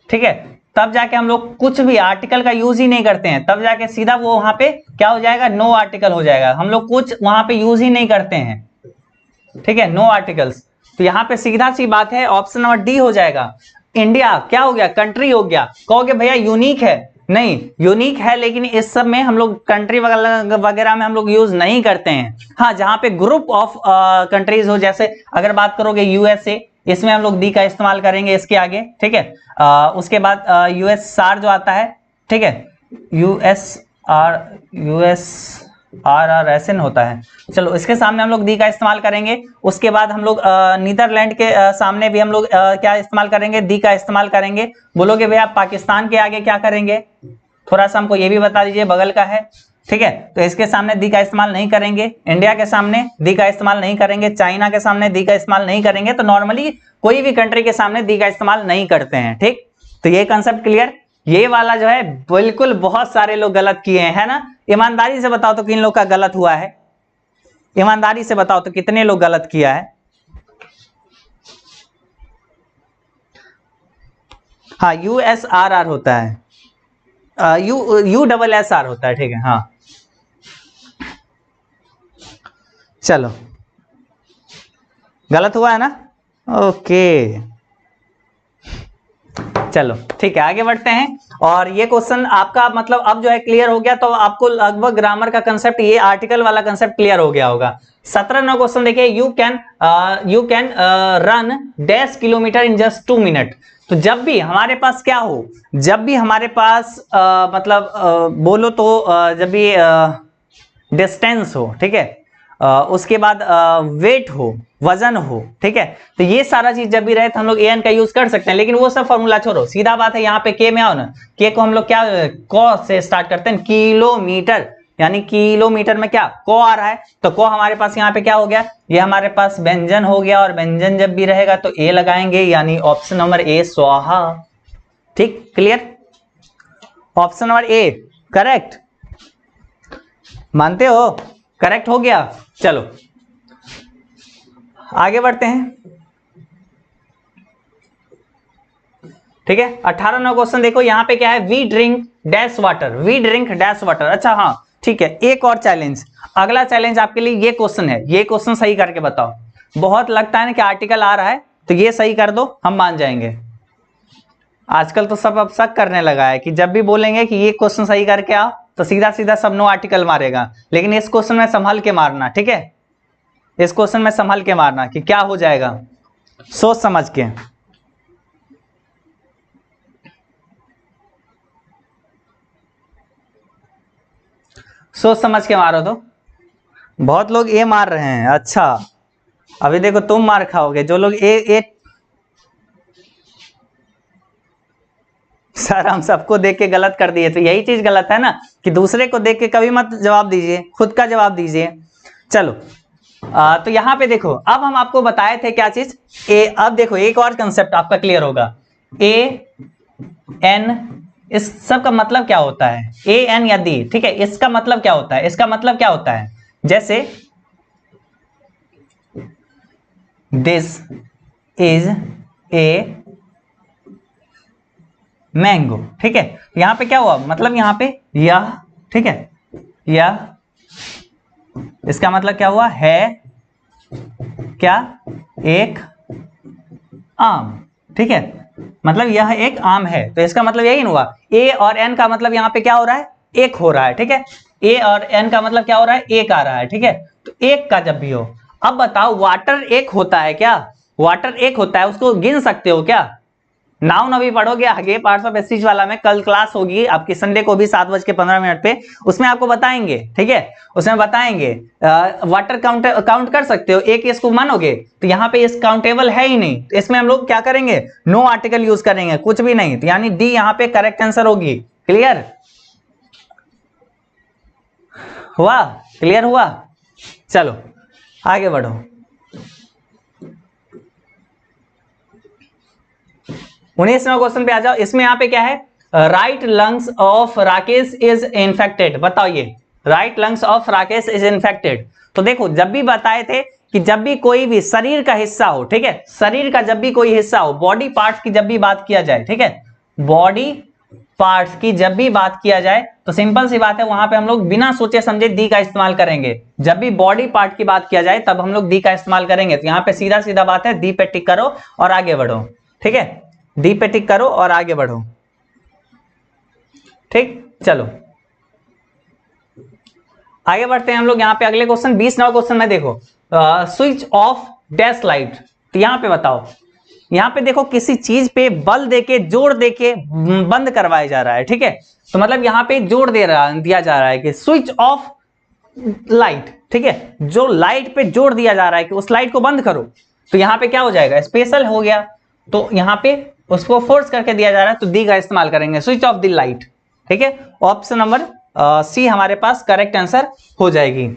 ठीक है, तब जाके हम लोग कुछ भी आर्टिकल का यूज ही नहीं करते हैं, तब जाके सीधा वो वहां पे क्या हो जाएगा, नो आर्टिकल हो जाएगा। हम लोग कुछ वहां पे यूज ही नहीं करते हैं, ठीक है, नो आर्टिकल्स। तो यहाँ पे सीधा सी बात है, ऑप्शन नंबर डी हो जाएगा। इंडिया क्या हो गया, कंट्री हो गया। कहोगे भैया यूनिक है, नहीं यूनिक है, लेकिन इस सब में हम लोग कंट्री वगैरह में हम लोग यूज नहीं करते हैं। हाँ, जहां पे ग्रुप ऑफ कंट्रीज हो, जैसे अगर बात करोगे यूएसए, इसमें हम लोग डी का इस्तेमाल करेंगे इसके आगे, ठीक है। उसके बाद यूएसआर जो आता है, ठीक है, यूएसआर ऐसे होता है। चलो इसके सामने हम लोग डी का इस्तेमाल करेंगे। उसके बाद हम लोग नीदरलैंड के सामने भी हम लोग क्या इस्तेमाल करेंगे, डी का इस्तेमाल करेंगे। बोलोगे भैया पाकिस्तान के आगे क्या करेंगे, थोड़ा सा हमको ये भी बता दीजिए, बगल का है, ठीक है। तो इसके सामने दी का इस्तेमाल नहीं करेंगे, इंडिया के सामने दी का इस्तेमाल नहीं करेंगे, चाइना के सामने दी का इस्तेमाल नहीं करेंगे। तो नॉर्मली कोई भी कंट्री के सामने दी का इस्तेमाल नहीं करते हैं, ठीक। तो ये कंसेप्ट क्लियर। ये वाला जो है बिल्कुल बहुत सारे लोग गलत किए हैं, है ना। ईमानदारी से बताओ तो किन लोग का गलत हुआ है, ईमानदारी से बताओ तो कितने लोग गलत किया है। हाँ USRR होता है, USSR होता है, ठीक है। हाँ चलो गलत हुआ है ना, ओके चलो ठीक है आगे बढ़ते हैं। और ये क्वेश्चन आपका मतलब अब जो है क्लियर हो गया, तो आपको लगभग ग्रामर का कंसेप्ट, ये आर्टिकल वाला कंसेप्ट क्लियर हो गया होगा। 17 नंबर क्वेश्चन देखिए, you can run dash kilometre in just 2 minute. तो जब भी हमारे पास क्या हो, जब भी हमारे पास मतलब बोलो तो जब भी डिस्टेंस हो, ठीक है, उसके बाद वेट हो, वजन हो, ठीक है, तो ये सारा चीज जब भी रहे तो हम लोग एन का यूज कर सकते हैं। लेकिन वो सब फॉर्मूला छोड़ो, सीधा बात है यहाँ पे के में आओ ना, के को हम लोग क्या कौ से स्टार्ट करते हैं, किलोमीटर, यानी किलोमीटर में क्या को आ रहा है, तो को हमारे पास यहाँ पे क्या हो गया, ये हमारे पास व्यंजन हो गया, और व्यंजन जब भी रहेगा तो ए लगाएंगे, यानी ऑप्शन नंबर ए स्वाहा। ठीक clear, option number A correct, मानते हो करेक्ट हो गया। चलो आगे बढ़ते हैं, ठीक है। 18 नंबर क्वेश्चन देखो, यहाँ पे क्या है, we drink dash water, we drink dash water. अच्छा हाँ ठीक है, एक और चैलेंज, अगला चैलेंज आपके लिए ये क्वेश्चन है, ये क्वेश्चन सही करके बताओ। बहुत लगता है ना कि आर्टिकल आ रहा है, तो ये सही कर दो, हम मान जाएंगे। आजकल तो सब अब शक करने लगा है कि जब भी बोलेंगे कि ये क्वेश्चन सही करके आओ, तो सीधा सीधा सब नो आर्टिकल मारेगा। लेकिन इस क्वेश्चन में संभल के मारना, ठीक है, इस क्वेश्चन में संभल के मारना कि क्या हो जाएगा, सोच समझ के। सोच समझ के मारो, तो बहुत लोग ए मार रहे हैं। अच्छा अभी देखो तुम मार खाओगे, जो लोग ए सर हम सबको देख के गलत कर दिए, तो यही चीज गलत है ना, कि दूसरे को देख के कभी मत जवाब दीजिए, खुद का जवाब दीजिए। चलो तो यहाँ पे देखो, अब हम आपको बताए थे क्या चीज, ए, अब देखो एक और कंसेप्ट आपका क्लियर होगा, ए एन, इस सब का मतलब क्या होता है, ए एन या दी, ठीक है, इसका मतलब क्या होता है, इसका मतलब क्या होता है, जैसे दिस इज ए मैंगो, ठीक है, यहां पे क्या हुआ, मतलब यहां पे यह, ठीक है, यह, इसका मतलब क्या हुआ है, क्या, एक आम, ठीक है, मतलब यह एक आम है, तो इसका मतलब यही हुआ। ए और एन का मतलब यहां पे क्या हो रहा है, एक हो रहा है, ठीक है, ए और एन का मतलब क्या हो रहा है, एक आ रहा है, ठीक है, तो एक का जब भी हो। अब बताओ वाटर एक होता है क्या, वाटर एक होता है, उसको गिन सकते हो क्या, नाउन अभी पढ़ोगे आगे पार्ट्स ऑफ स्पीच वाला में, कल क्लास होगी आपकी संडे को भी 7:15 पे, उसमें आपको बताएंगे, ठीक है, उसमें बताएंगे वाटर काउंट कर सकते हो, एक इसको मानोगे, तो यहाँ पे इस काउंटेबल है ही नहीं, तो इसमें हम लोग क्या करेंगे, नो आर्टिकल यूज करेंगे, कुछ भी नहीं, तो यानी डी यहाँ पे करेक्ट आंसर होगी। क्लियर हुआ, क्लियर हुआ, चलो आगे बढ़ो। 19वां क्वेश्चन पे आ जाओ, इसमें यहाँ पे क्या है, right lungs of Rakesh is infected, बताओ ये right lungs of Rakesh is infected. तो देखो जब भी बताए थे कि जब भी कोई भी शरीर का हिस्सा हो, ठीक है, शरीर का जब भी कोई हिस्सा हो, बॉडी पार्ट्स की जब भी बात किया जाए, ठीक है, बॉडी पार्ट्स की जब भी बात किया जाए, तो सिंपल सी बात है, वहां पे हम लोग बिना सोचे समझे दी का इस्तेमाल करेंगे। जब भी बॉडी पार्ट की बात किया जाए तब हम लोग दी का इस्तेमाल करेंगे, तो यहाँ पे सीधा सीधा बात है, दी पे टिक करो और आगे बढ़ो, ठीक है, डी पे टिक करो और आगे बढ़ो, ठीक। चलो आगे बढ़ते हैं हम लोग, यहाँ पे अगले क्वेश्चन 20 नंबर क्वेश्चन में देखो, स्विच ऑफ डैश लाइट, तो यहाँ पे बताओ, यहाँ पे देखो किसी चीज पे बल देके जोर देके बंद करवाया जा रहा है, ठीक है, तो मतलब यहाँ पे जोर दिया जा रहा है कि स्विच ऑफ लाइट, ठीक है, जो लाइट पे जोर दिया जा रहा है कि उस लाइट को बंद करो, तो यहाँ पे क्या हो जाएगा, स्पेशल हो गया, तो यहाँ पे उसको फोर्स करके दिया जा रहा है, तो दी का इस्तेमाल करेंगे, स्विच ऑफ द लाइट, ठीक है, ऑप्शन नंबर सी हमारे पास करेक्ट आंसर हो जाएगी।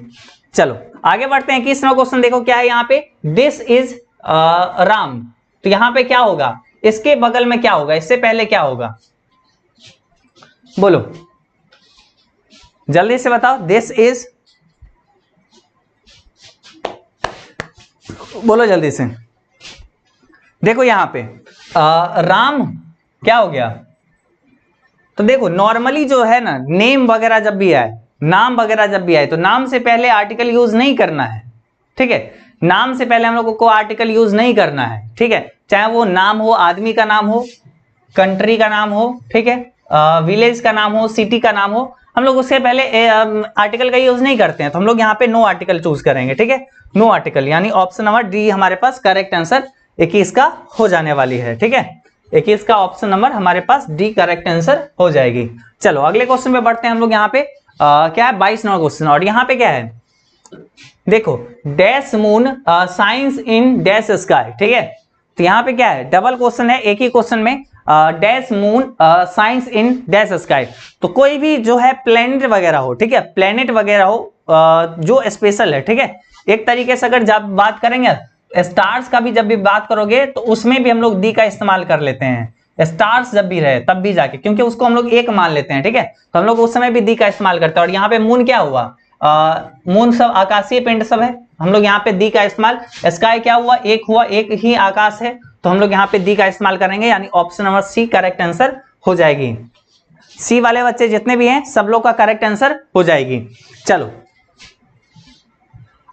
चलो आगे बढ़ते हैं, 21वां क्वेश्चन देखो क्या है यहाँ पे, दिस इज राम, तो यहाँ पे क्या होगा, इसके बगल में क्या होगा, इससे पहले क्या होगा, बोलो, जल्दी से बताओ, दिस इज, बोलो जल्दी से। देखो यहां पे राम क्या हो गया, तो देखो नॉर्मली जो है ना, नेम वगैरह जब भी आए, नाम वगैरह जब भी आए, तो नाम से पहले आर्टिकल यूज नहीं करना है, ठीक है। नाम से पहले हम लोगों को आर्टिकल यूज नहीं करना है, ठीक है। चाहे वो नाम हो, आदमी का नाम हो, कंट्री का नाम हो, ठीक है, विलेज का नाम हो, सिटी का नाम हो, हम लोग उससे पहले आर्टिकल का यूज नहीं करते हैं, तो हम लोग यहाँ पे नो आर्टिकल चूज करेंगे, ठीक है। नो आर्टिकल, यानी ऑप्शन नंबर डी हमारे पास करेक्ट आंसर 21 का हो जाने वाली है, ठीक है। 21 का ऑप्शन नंबर हमारे पास डी करेक्ट आंसर हो जाएगी। चलो अगले क्वेश्चन पे बढ़ते हैं हम लोग। यहाँ पे क्या है, 22 नंबर क्वेश्चन, और यहाँ पे क्या है, देखो dash moon science in dash sky, ठीक है। तो यहाँ पे क्या है, डबल क्वेश्चन है, एक ही क्वेश्चन में dash moon science in dash sky. तो कोई भी जो है प्लेनेट वगैरह हो, ठीक है, प्लेनेट वगैरह हो जो स्पेशल है, ठीक है। एक तरीके से अगर जब बात करेंगे स्टार्स का भी, जब भी बात करोगे तो उसमें भी हम लोग दी का इस्तेमाल कर लेते हैं, स्टार्स जब भी रहे तब भी जाके, क्योंकि उसको हम लोग एक मान लेते हैं, ठीक है। तो हम लोग उस समय भी दी का इस्तेमाल करते हैं। और यहाँ पे मून क्या हुआ, मून सब आकाशीय पिंड सब है, हम लोग यहाँ पे दी का इस्तेमाल। स्काई क्या हुआ, एक हुआ, एक ही आकाश है, तो हम लोग यहाँ पे दी का इस्तेमाल करेंगे, यानी option number C correct answer हो जाएगी। सी वाले बच्चे जितने भी हैं सब लोग का करेक्ट आंसर हो जाएगी। चलो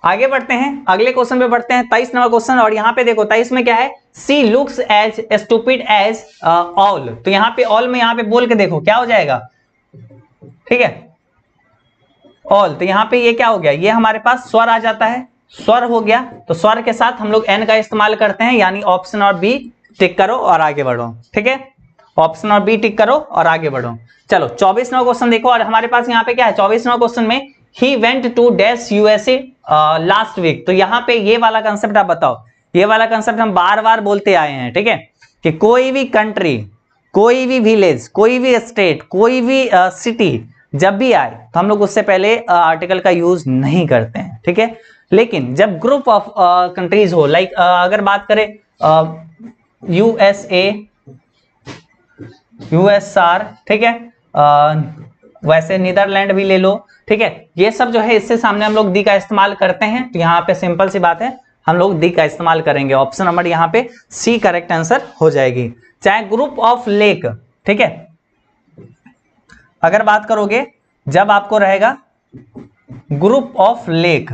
आगे बढ़ते हैं, अगले क्वेश्चन पे बढ़ते हैं, 23 नंबर क्वेश्चन। और यहाँ पे देखो 23 में क्या है, she looks as stupid as all. तो यहाँ पे ऑल में यहाँ पे बोल के देखो क्या हो जाएगा, ठीक है, ऑल। तो यहाँ पे ये क्या हो गया, ये हमारे पास स्वर आ जाता है, स्वर हो गया, तो स्वर के साथ हम लोग एन का इस्तेमाल करते हैं, यानी ऑप्शन और बी टिक करो और आगे बढ़ो, ठीक है। ऑप्शन और बी टिक करो और आगे बढ़ो। चलो 24 नंबर क्वेश्चन देखो, और हमारे पास यहाँ पे क्या है, 24 नंबर क्वेश्चन में he went to dash USA last week. तो यहाँ पे ये वाला कंसेप्ट आप बताओ, ये वाला कंसेप्ट हम बार बार बोलते आए हैं, ठीक है, कि कोई भी कंट्री, कोई भी विलेज, कोई भी स्टेट, कोई भी सिटी जब भी आए तो हम लोग उससे पहले आर्टिकल का यूज नहीं करते हैं, ठीक है। लेकिन जब ग्रुप ऑफ कंट्रीज हो, लाइक अगर बात करें यूएसए, यूएसआर, ठीक है, वैसे नीदरलैंड भी ले लो, ठीक है, ये सब जो है इससे सामने हम लोग दी का इस्तेमाल करते हैं। तो यहाँ पे सिंपल सी बात है, हम लोग दी का इस्तेमाल करेंगे, ऑप्शन नंबर यहाँ पे सी करेक्ट आंसर हो जाएगी। चाहे ग्रुप ऑफ लेक, ठीक है, अगर बात करोगे जब आपको रहेगा ग्रुप ऑफ लेक,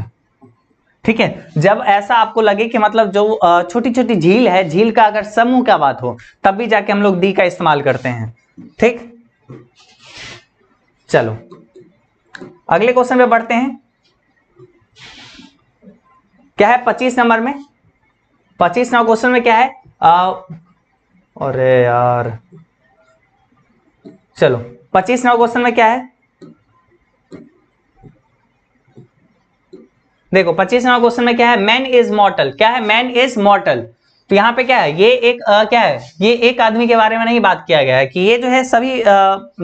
ठीक है, जब ऐसा आपको लगे कि मतलब जो छोटी छोटी झील है, झील का अगर समूह का बात हो, तब भी जाके हम लोग दी का इस्तेमाल करते हैं, ठीक। चलो अगले क्वेश्चन पे बढ़ते हैं, क्या है 25 नंबर में, 25 नंबर क्वेश्चन में क्या है, अरे यार, चलो 25 नंबर क्वेश्चन में क्या है, देखो 25 नंबर क्वेश्चन में क्या है, मैन इज मॉर्टल। क्या है, मैन इज मॉर्टल। तो यहाँ पे क्या है, ये एक क्या है, ये एक आदमी के बारे में नहीं बात किया गया है कि ये जो है सभी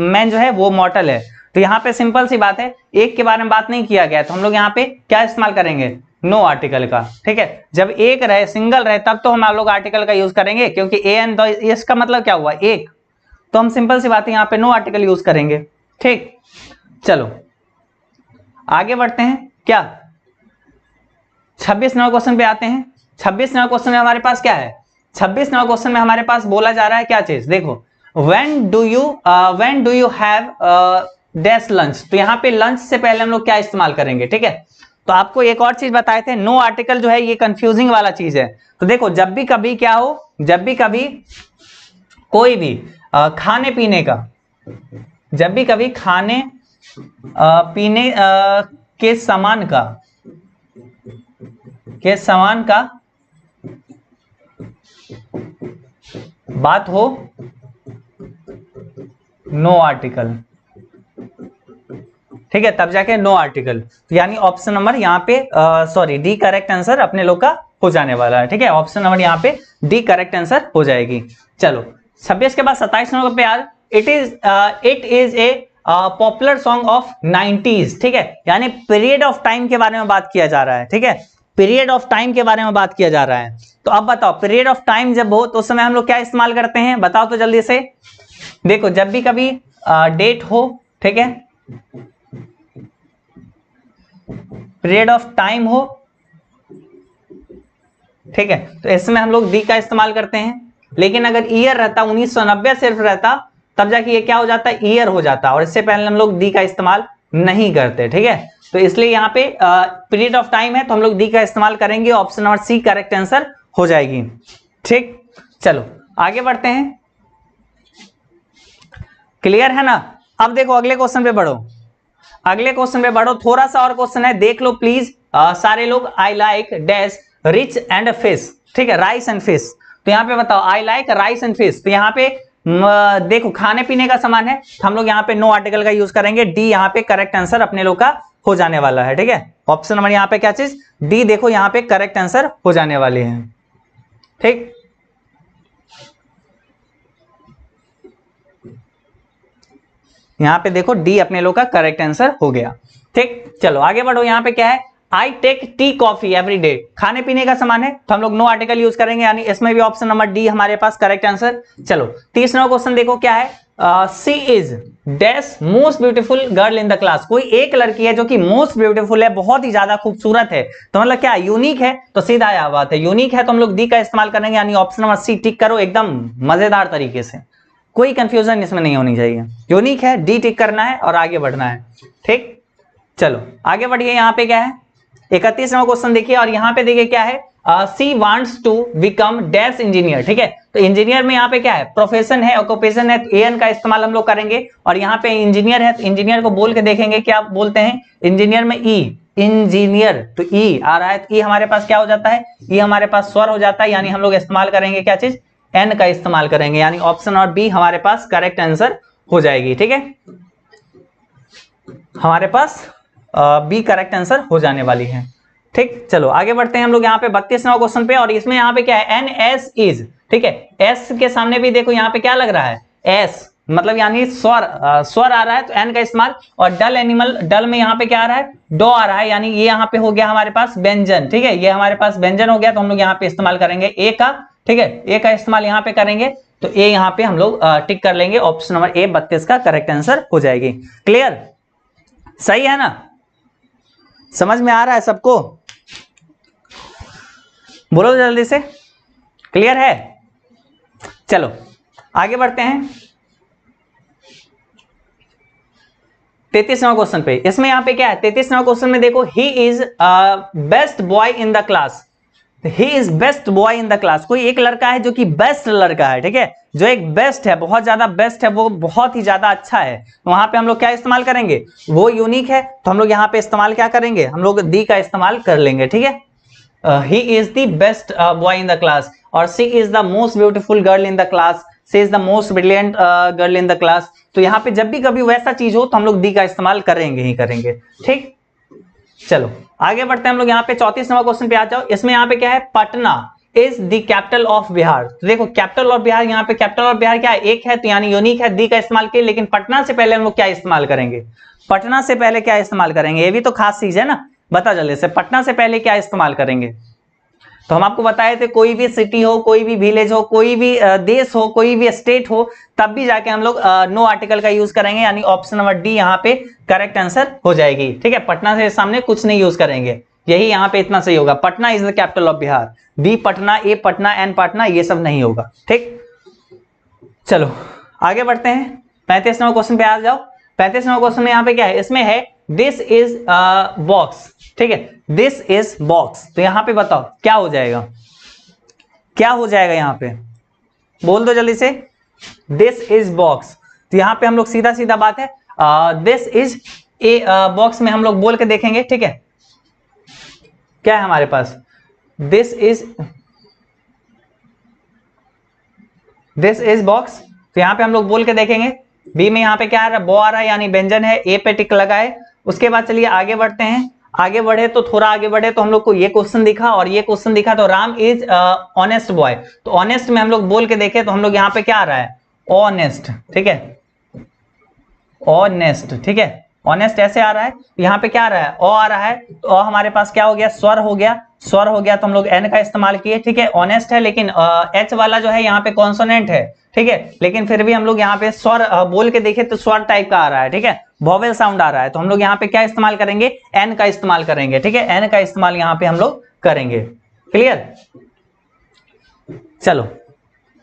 मैन जो है वो मॉर्टल है। तो यहाँ पे सिंपल सी बात है, एक के बारे में बात नहीं किया गया, तो हम लोग यहाँ पे क्या इस्तेमाल करेंगे, नो आर्टिकल का, ठीक है। जब एक रहे, सिंगल रहे, तब तो हम लोग आर्टिकल का यूज करेंगे, क्योंकि ए एन, इसका मतलब क्या हुआ, एक, तो हम सिंपल सी बात है यहाँ पे नो आर्टिकल यूज करेंगे, ठीक। चलो आगे बढ़ते हैं, क्या 26 नंबर क्वेश्चन पे आते हैं। 26 नंबर क्वेश्चन में हमारे पास क्या है, 26 नंबर क्वेश्चन में हमारे पास बोला जा रहा है क्या चीज, देखो when do you have dash lunch. तो यहाँ पे लंच से पहले हम लोग क्या इस्तेमाल करेंगे, ठीक है। तो आपको एक और चीज बताए थे, नो आर्टिकल जो है ये कंफ्यूजिंग वाला चीज है। तो देखो जब भी कभी क्या हो, जब भी कभी कोई भी खाने पीने का, जब भी कभी खाने पीने के सामान का बात हो, नो आर्टिकल, ठीक है, तब जाके नो आर्टिकल। यानी ऑप्शन नंबर यहाँ पे सॉरी डी करेक्ट आंसर अपने लोग का हो जाने वाला है, ठीक है। ऑप्शन नंबर यहाँ पे डी करेक्ट आंसर हो जाएगी। चलो 26 के बाद 27 नंबर पे यार, it is a popular song of 90s, ठीक है, यानी पीरियड ऑफ टाइम के बारे में बात किया जा रहा है, ठीक है, पीरियड ऑफ टाइम के बारे में बात किया जा रहा है। तो अब बताओ पीरियड ऑफ टाइम जब हो तो उस समय हम लोग क्या इस्तेमाल करते हैं, बताओ तो जल्दी से। देखो जब भी कभी डेट हो, ठीक है, पीरियड ऑफ टाइम हो, ठीक है, तो इसमें हम लोग दी का इस्तेमाल करते हैं। लेकिन अगर ईयर रहता 1990 सिर्फ रहता तब जाके ये क्या हो जाता है, ईयर हो जाता, और इससे पहले हम लोग दी का इस्तेमाल नहीं करते, ठीक है। तो इसलिए यहाँ पे पीरियड ऑफ टाइम है तो हम लोग दी का इस्तेमाल करेंगे। Option number C correct answer हो जाएगी। ठीक, चलो आगे बढ़ते हैं। क्लियर है ना? अब देखो अगले क्वेश्चन पे बढ़ो, अगले क्वेश्चन पे बढ़ो। थोड़ा सा और क्वेश्चन है, देख लो प्लीज सारे लोग। I like dash rich and fish, ठीक है, राइस एंड फिश। तो यहाँ पे बताओ I like rice and fish, तो यहाँ पे देखो खाने पीने का सामान है, तो हम लोग यहाँ पे नो आर्टिकल का यूज करेंगे। डी यहाँ पे करेक्ट आंसर अपने लोग का हो जाने वाला है, ठीक है। ऑप्शन नंबर यहाँ पे क्या चीज, डी देखो यहाँ पे करेक्ट आंसर हो जाने वाले हैं, ठीक। यहाँ पे देखो डी अपने लोग का करेक्ट आंसर हो गया, ठीक। चलो आगे बढ़ो, यहाँ पे क्या है, I take tea coffee every day, खाने पीने का सामान है तो हम लोग नो आर्टिकल यूज करेंगे, यानी इसमें भी ऑप्शन नंबर डी हमारे पास करेक्ट आंसर। चलो तीसरा क्वेश्चन देखो क्या है, she is dash most beautiful girl in the class, कोई एक लड़की है जो कि मोस्ट ब्यूटीफुल है, बहुत ही ज्यादा खूबसूरत है, तो मतलब क्या यूनिक है, तो सीधा यह बात है यूनिक है तो हम लोग डी का इस्तेमाल करेंगे, यानी ऑप्शन नंबर सी टिक करो एकदम मजेदार तरीके से, कोई कंफ्यूजन इसमें नहीं होनी चाहिए। यूनिक है, डी टिक करना है और आगे बढ़ना है, ठीक। चलो आगे बढ़िए, यहाँ पे क्या है 31वां क्वेश्चन देखिए, और यहाँ पे देखिए क्या है, she wants to become dash engineer, ठीक है। तो इंजीनियर में यहाँ पे क्या है, प्रोफेशन है, ऑक्यूपेशन है, तो एन का इस्तेमाल हम लोग करेंगे। और यहाँ पे इंजीनियर है तो इंजीनियर को बोल के देखेंगे क्या बोलते हैं, इंजीनियर में ई, इंजीनियर तो ई आ रहा है, तो ई हमारे पास क्या हो जाता है, ई हमारे पास स्वर हो जाता है, यानी हम लोग इस्तेमाल करेंगे क्या चीज, एन का इस्तेमाल करेंगे, यानी ऑप्शन और बी हमारे पास करेक्ट आंसर हो जाएगी, ठीक है। हमारे पास बी करेक्ट आंसर हो जाने वाली है, ठीक। चलो आगे बढ़ते हैं हम लोग यहाँ पे 32वां क्वेश्चन पे, और इसमें यहाँ पे क्या है, एन एस इज, ठीक है। एस के सामने भी देखो यहाँ पे क्या लग रहा है, एस मतलब यानी स्वर, स्वर आ रहा है तो एन का इस्तेमाल। और डल एनिमल, डल में यहाँ पे क्या आ रहा है, डो आ रहा है, यानी ये यहाँ पे हो गया हमारे पास व्यंजन, ठीक है, ये हमारे पास व्यंजन हो गया, तो हम लोग यहाँ पे इस्तेमाल करेंगे ए का, ठीक है, ए का इस्तेमाल यहाँ पे करेंगे, तो ए यहाँ पे हम लोग टिक कर लेंगे, ऑप्शन नंबर ए 32 का करेक्ट आंसर हो जाएगी। क्लियर, सही है ना, समझ में आ रहा है सबको, बोलो जल्दी से, क्लियर है। चलो आगे बढ़ते हैं 33वां क्वेश्चन पे। इसमें यहाँ पे क्या है, 33वां क्वेश्चन में देखो, he is best boy in the class, he is best boy in the class, कोई एक लड़का है जो कि बेस्ट लड़का है, ठीक है, जो एक बेस्ट है, बहुत ज्यादा बेस्ट है, वो बहुत ही ज्यादा अच्छा है, तो वहां पे हम लोग क्या इस्तेमाल करेंगे, वो यूनिक है, तो हम लोग यहाँ पे इस्तेमाल क्या करेंगे, हम लोग दी का इस्तेमाल कर लेंगे, ठीक है। He is the best boy in the class, और she is the most beautiful girl in the class, she is the most brilliant girl in the class, तो यहाँ पे जब भी कभी वैसा चीज हो तो हम लोग दी का इस्तेमाल करेंगे ही करेंगे, ठीक। चलो आगे बढ़ते हैं हम लोग यहाँ पे 34वां क्वेश्चन पे आ जाओ। इसमें यहाँ पे क्या है, Patna is the capital of Bihar, तो देखो कैपिटल ऑफ बिहार, यहाँ पे कैपिटल ऑफ बिहार क्या है, एक है, तो यानी यूनिक है, दी का इस्तेमाल किया, लेकिन पटना से पहले हम लोग क्या इस्तेमाल करेंगे, पटना से पहले क्या इस्तेमाल करेंगे, ये भी तो खास चीज है ना, बता जल्दी से, पटना से पहले क्या इस्तेमाल करेंगे। तो हम आपको बताए थे कोई भी सिटी हो, कोई भी विलेज हो, कोई भी देश हो, कोई भी स्टेट हो, तब भी जाके हम लोग नो आर्टिकल का यूज करेंगे, यानी ऑप्शन नंबर डी यहाँ पे करेक्ट आंसर हो जाएगी, ठीक है। पटना से सामने कुछ नहीं यूज करेंगे, यही यहाँ पे इतना सही होगा, Patna is the capital of Bihar, B Patna, A Patna, an Patna, ये सब नहीं होगा, ठीक। चलो आगे बढ़ते हैं 35वां क्वेश्चन पे आ जाओ। 35वां क्वेश्चन में यहाँ पे क्या है, इसमें है दिस इज बॉक्स, ठीक है, दिस इज बॉक्स, तो यहां पे बताओ क्या हो जाएगा, क्या हो जाएगा, यहां पे बोल दो जल्दी से, दिस इज बॉक्स, तो यहां पे हम लोग सीधा सीधा बात है, दिस इज ए बॉक्स में हम लोग बोल के देखेंगे, ठीक है, क्या है हमारे पास, दिस इज बॉक्स, तो यहां पे हम लोग बोल के देखेंगे। बी में यहाँ पे क्या आ रहा है, बो आ रहा है, यानी व्यंजन है, ए पे टिक लगा है। उसके बाद चलिए आगे बढ़ते हैं, आगे बढ़े तो थोड़ा आगे बढ़े तो हम लोग को ये क्वेश्चन दिखा और ये क्वेश्चन दिखा, तो राम इज ऑनेस्ट बॉय, तो ऑनेस्ट में हम लोग बोल के देखे तो हम लोग यहाँ पे क्या आ रहा है, ऑनेस्ट, ठीक है, ऑनेस्ट, ठीक है, ऑनेस्ट ऐसे आ रहा है, यहाँ पे क्या आ रहा है, ओ आ रहा है, तो ओ हमारे पास क्या हो गया, स्वर हो गया, स्वर हो गया, तो हम लोग एन का इस्तेमाल किए, ठीक है, ऑनेस्ट है, लेकिन एच वाला जो है यहाँ पे कॉन्सोनेंट है, ठीक है, लेकिन फिर भी हम लोग यहाँ पे स्वर बोल के देखे तो स्वर टाइप का आ रहा है, ठीक है, वोवेल साउंड आ रहा है, तो हम लोग यहाँ पे क्या इस्तेमाल करेंगे, एन का इस्तेमाल करेंगे, ठीक है, एन का इस्तेमाल यहाँ पे हम लोग करेंगे। क्लियर, चलो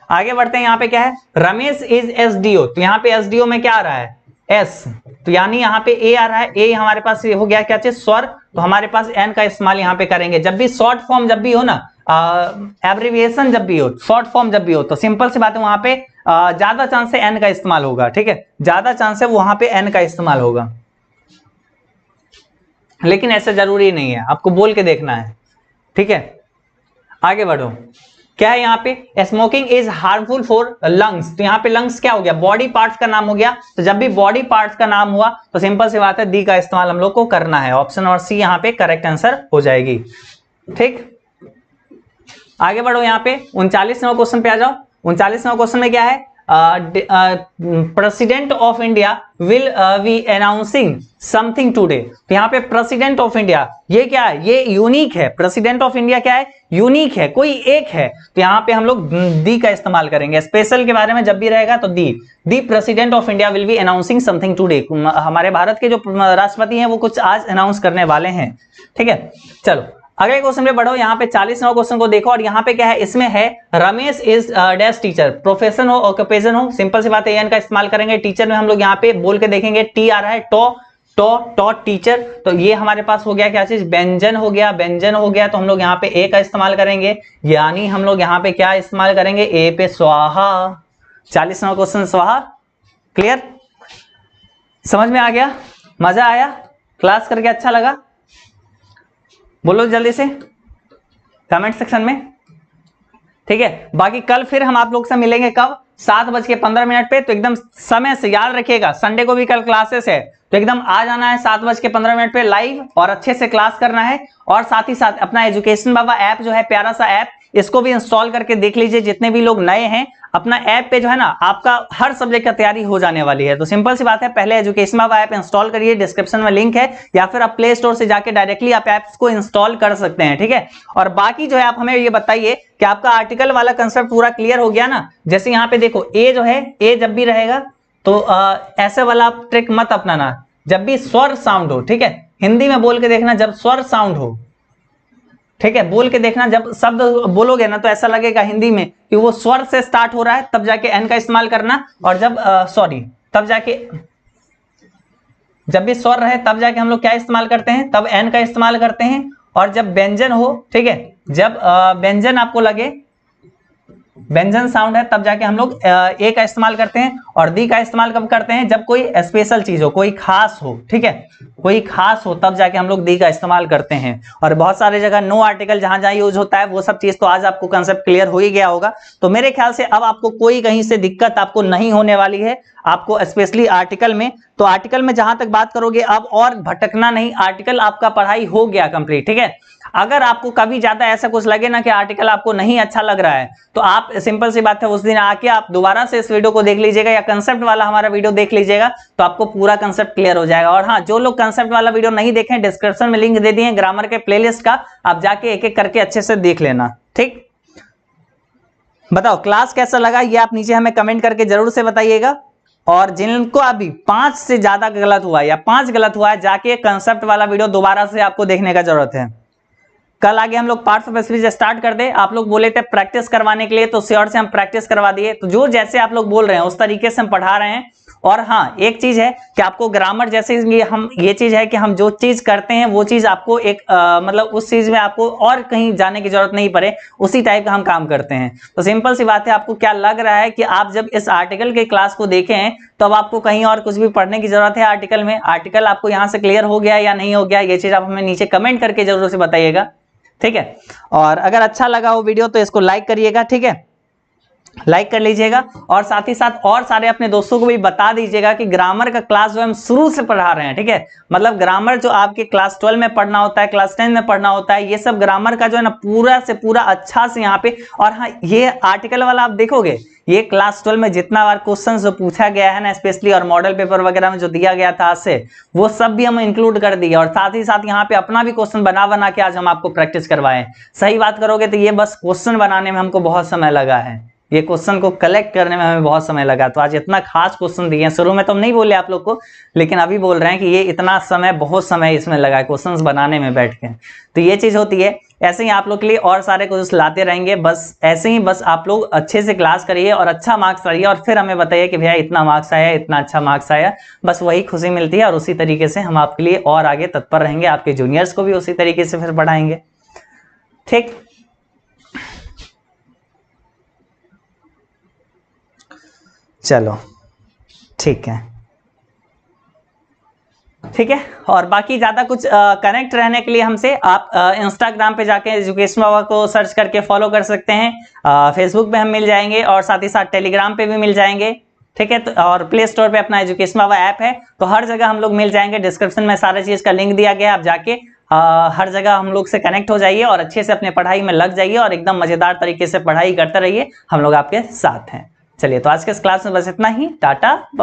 आगे बढ़ते हैं। यहाँ पे क्या है, रमेश इज एसडीओ, तो यहाँ पे एसडीओ में क्या आ रहा है, एस, तो यानी यहाँ पे ए आ रहा है, ए हमारे पास हो गया क्या चीज, स्वर, तो हमारे पास एन का इस्तेमाल यहाँ पे करेंगे। जब भी शॉर्ट फॉर्म जब भी हो ना, एब्रिविएशन जब भी हो, शॉर्ट फॉर्म जब भी हो, तो सिंपल सी बात है वहां पे ज्यादा चांस है एन का इस्तेमाल होगा, ठीक है, ज्यादा चांस है वहां पे एन का इस्तेमाल होगा, लेकिन ऐसा जरूरी नहीं है, आपको बोल के देखना है, ठीक है। आगे बढ़ो, क्या है यहाँ पे, smoking is harmful for lungs, तो यहाँ पे लंग्स क्या हो गया, बॉडी पार्ट्स का नाम हो गया, तो जब भी बॉडी पार्ट्स का नाम हुआ तो सिंपल सी बात है डी का इस्तेमाल हम लोग को करना है, ऑप्शन और सी यहाँ पे करेक्ट आंसर हो जाएगी। ठीक, आगे बढ़ो, यहाँ पे 39वां क्वेश्चन पे आ जाओ। 39वां क्वेश्चन में क्या है, president of India will be announcing something today, तो यहाँ पे प्रेसिडेंट ऑफ इंडिया ये क्या है, ये यूनिक है, प्रेसिडेंट ऑफ इंडिया क्या है, यूनिक है, कोई एक है, तो यहाँ पे हम लोग दी का इस्तेमाल करेंगे। स्पेशल के बारे में जब भी रहेगा तो दी president of India will be announcing something today, हमारे भारत के जो राष्ट्रपति हैं वो कुछ आज अनाउंस करने वाले हैं, ठीक है। चलो अगले क्वेश्चन पे बढ़ो, यहाँ पे 40वां क्वेश्चन को देखो, और यहाँ पे क्या है, इसमें है Ramesh is dash teacher, profession हो ऑक्यूपेशन हो, सिंपल सी बात है एन का इस्तेमाल करेंगे। टीचर में हम लोग यहाँ पे बोल के देखेंगे, टी आ रहा है, टॉ टीचर, तो ये हमारे पास हो गया क्या चीज, व्यंजन हो गया, व्यंजन हो गया, तो हम लोग यहाँ पे ए का इस्तेमाल करेंगे, यानी हम लोग यहाँ पे क्या इस्तेमाल करेंगे, ए पे स्वाहा। 40वां क्वेश्चन स्वाहा। क्लियर, समझ में आ गया, मजा आया, क्लास करके अच्छा लगा, बोलो जल्दी से कमेंट सेक्शन में, ठीक है। बाकी कल फिर हम आप लोग से मिलेंगे कब, 7:15 पे, तो एकदम समय से याद रखिएगा, संडे को भी कल क्लासेस है, तो एकदम आ जाना है 7:15 पे लाइव, और अच्छे से क्लास करना है। और साथ ही साथ अपना एजुकेशन बाबा ऐप जो है, प्यारा सा ऐप, इसको भी इंस्टॉल करके देख लीजिए, जितने भी लोग नए हैं, अपना ऐप पे जो है ना आपका हर सब्जेक्ट का तैयारी हो जाने वाली है। तो सिंपल सी बात है, पहले एजुकेशन बाबा ऐप इंस्टॉल करिए, डिस्क्रिप्शन में लिंक है, या फिर आप प्ले स्टोर से जाके डायरेक्टली आप ऐप्स को इंस्टॉल कर सकते हैं, ठीक है। और बाकी जो है आप हमें ये बताइए कि आपका आर्टिकल वाला कंसेप्ट पूरा क्लियर हो गया ना। जैसे यहाँ पे देखो, ए जो है, ए जब भी रहेगा तो ऐसे वाला आप ट्रिक मत अपनाना, जब भी स्वर साउंड हो, ठीक है, हिंदी में बोल के देखना, जब स्वर साउंड हो, ठीक है, बोल के देखना, जब शब्द बोलोगे ना तो ऐसा लगेगा हिंदी में कि वो स्वर से स्टार्ट हो रहा है, तब जाके एन का इस्तेमाल करना, और जब तब जाके जब भी स्वर रहे तब जाके हम लोग क्या इस्तेमाल करते हैं, तब एन का इस्तेमाल करते हैं। और जब व्यंजन हो, ठीक है, जब व्यंजन आपको लगे, व्यंजन साउंड है, तब जाके हम लोग ए का इस्तेमाल करते हैं। और दी का इस्तेमाल कब करते हैं, जब कोई स्पेशल चीज हो, कोई खास हो, ठीक है, कोई खास हो, तब जाके हम लोग दी का इस्तेमाल करते हैं। और बहुत सारी जगह नो आर्टिकल जहां जहां यूज होता है, वो सब चीज तो आज आपको कंसेप्ट क्लियर हो ही गया होगा। तो मेरे ख्याल से अब आपको कोई कहीं से दिक्कत आपको नहीं होने वाली है, आपको स्पेशली आर्टिकल में। तो आर्टिकल में जहां तक बात करोगे अब और भटकना नहीं, आर्टिकल आपका पढ़ाई हो गया कंप्लीट, ठीक है। अगर आपको कभी ज्यादा ऐसा कुछ लगे ना कि आर्टिकल आपको नहीं अच्छा लग रहा है, तो आप सिंपल सी बात है उस दिन आके आप दोबारा से इस वीडियो को देख लीजिएगा, या कंसेप्ट वाला हमारा वीडियो देख लीजिएगा, तो आपको पूरा कंसेप्ट क्लियर हो जाएगा। और हाँ, जो लोग कंसेप्ट वाला वीडियो नहीं देखें, डिस्क्रिप्शन में लिंक दे दिए ग्रामर के प्लेलिस्ट का, आप जाके एक एक करके अच्छे से देख लेना, ठीक। बताओ क्लास कैसा लगा, ये आप नीचे हमें कमेंट करके जरूर से बताइएगा। और जिनको अभी 5 से ज्यादा गलत हुआ है या 5 गलत हुआ है, जाके कंसेप्ट वाला वीडियो दोबारा से आपको देखने का जरूरत है। कल आगे हम लोग पार्ट्स ऑफ स्पीच स्टार्ट कर दे, आप लोग बोले थे प्रैक्टिस करवाने के लिए, तो श्योर से हम प्रैक्टिस करवा दिए। तो जो जैसे आप लोग बोल रहे हैं उस तरीके से हम पढ़ा रहे हैं। और हाँ, एक चीज है कि आपको ग्रामर जैसे ये चीज है कि हम जो चीज करते हैं वो चीज आपको एक मतलब उस चीज में आपको और कहीं जाने की जरूरत नहीं पड़े, उसी टाइप का हम काम करते हैं। तो सिंपल सी बात है, आपको क्या लग रहा है कि आप जब इस आर्टिकल के क्लास को देखें हैं तो अब आपको कहीं और कुछ भी पढ़ने की जरूरत है आर्टिकल में? आर्टिकल आपको यहाँ से क्लियर हो गया या नहीं हो गया, ये चीज आप हमें नीचे कमेंट करके जरूर से बताइएगा, ठीक है। और अगर अच्छा लगा हो वीडियो तो इसको लाइक करिएगा, ठीक है, लाइक कर लीजिएगा। और साथ ही साथ और सारे अपने दोस्तों को भी बता दीजिएगा कि ग्रामर का क्लास जो हम शुरू से पढ़ा रहे हैं, ठीक है। मतलब ग्रामर जो आपके क्लास 12 में पढ़ना होता है, क्लास 10 में पढ़ना होता है, ये सब ग्रामर का जो है ना पूरा से पूरा अच्छा से यहाँ पे। और हाँ, ये आर्टिकल वाला आप देखोगे, ये क्लास 12 में जितना बार क्वेश्चन जो पूछा गया है ना स्पेशली, और मॉडल पेपर वगैरह में जो दिया गया था आज से, वो सब भी हम इंक्लूड कर दिए। और साथ ही साथ यहाँ पे अपना भी क्वेश्चन बना के आज हम आपको प्रैक्टिस करवाएं। सही बात करोगे तो ये बस क्वेश्चन बनाने में हमको बहुत समय लगा है, ये क्वेश्चन को कलेक्ट करने में हमें बहुत समय लगा। तो आज इतना खास क्वेश्चन दिए हैं, शुरू में तो हम नहीं बोले आप लोग को, लेकिन अभी बोल रहे हैं कि ये इतना समय, बहुत समय इसमें लगा है क्वेश्चंस बनाने में बैठ के। तो ये चीज होती है। ऐसे ही आप लोग के लिए और सारे क्वेश्चंस लाते रहेंगे, बस ऐसे ही, बस आप लोग अच्छे से क्लास करिए और अच्छा मार्क्स लाइए और फिर हमें बताइए कि भैया इतना मार्क्स आया, इतना अच्छा मार्क्स आया। बस वही खुशी मिलती है और उसी तरीके से हम आपके लिए और आगे तत्पर रहेंगे, आपके जूनियर्स को भी उसी तरीके से फिर बढ़ाएंगे। ठीक, चलो ठीक है, ठीक है। और बाकी ज्यादा कुछ कनेक्ट रहने के लिए हमसे आप इंस्टाग्राम पे जाके एजुकेशन बाबा को सर्च करके फॉलो कर सकते हैं। फेसबुक पे हम मिल जाएंगे और साथ ही साथ टेलीग्राम पे भी मिल जाएंगे, ठीक है। तो और प्ले स्टोर पे अपना एजुकेशन बाबा ऐप है, तो हर जगह हम लोग मिल जाएंगे। डिस्क्रिप्शन में सारे चीज का लिंक दिया गया है, आप जाके हर जगह हम लोग से कनेक्ट हो जाइए और अच्छे से अपने पढ़ाई में लग जाइए और एकदम मजेदार तरीके से पढ़ाई करते रहिए, हम लोग आपके साथ हैं। चलिए, तो आज के इस क्लास में बस इतना ही। टाटा।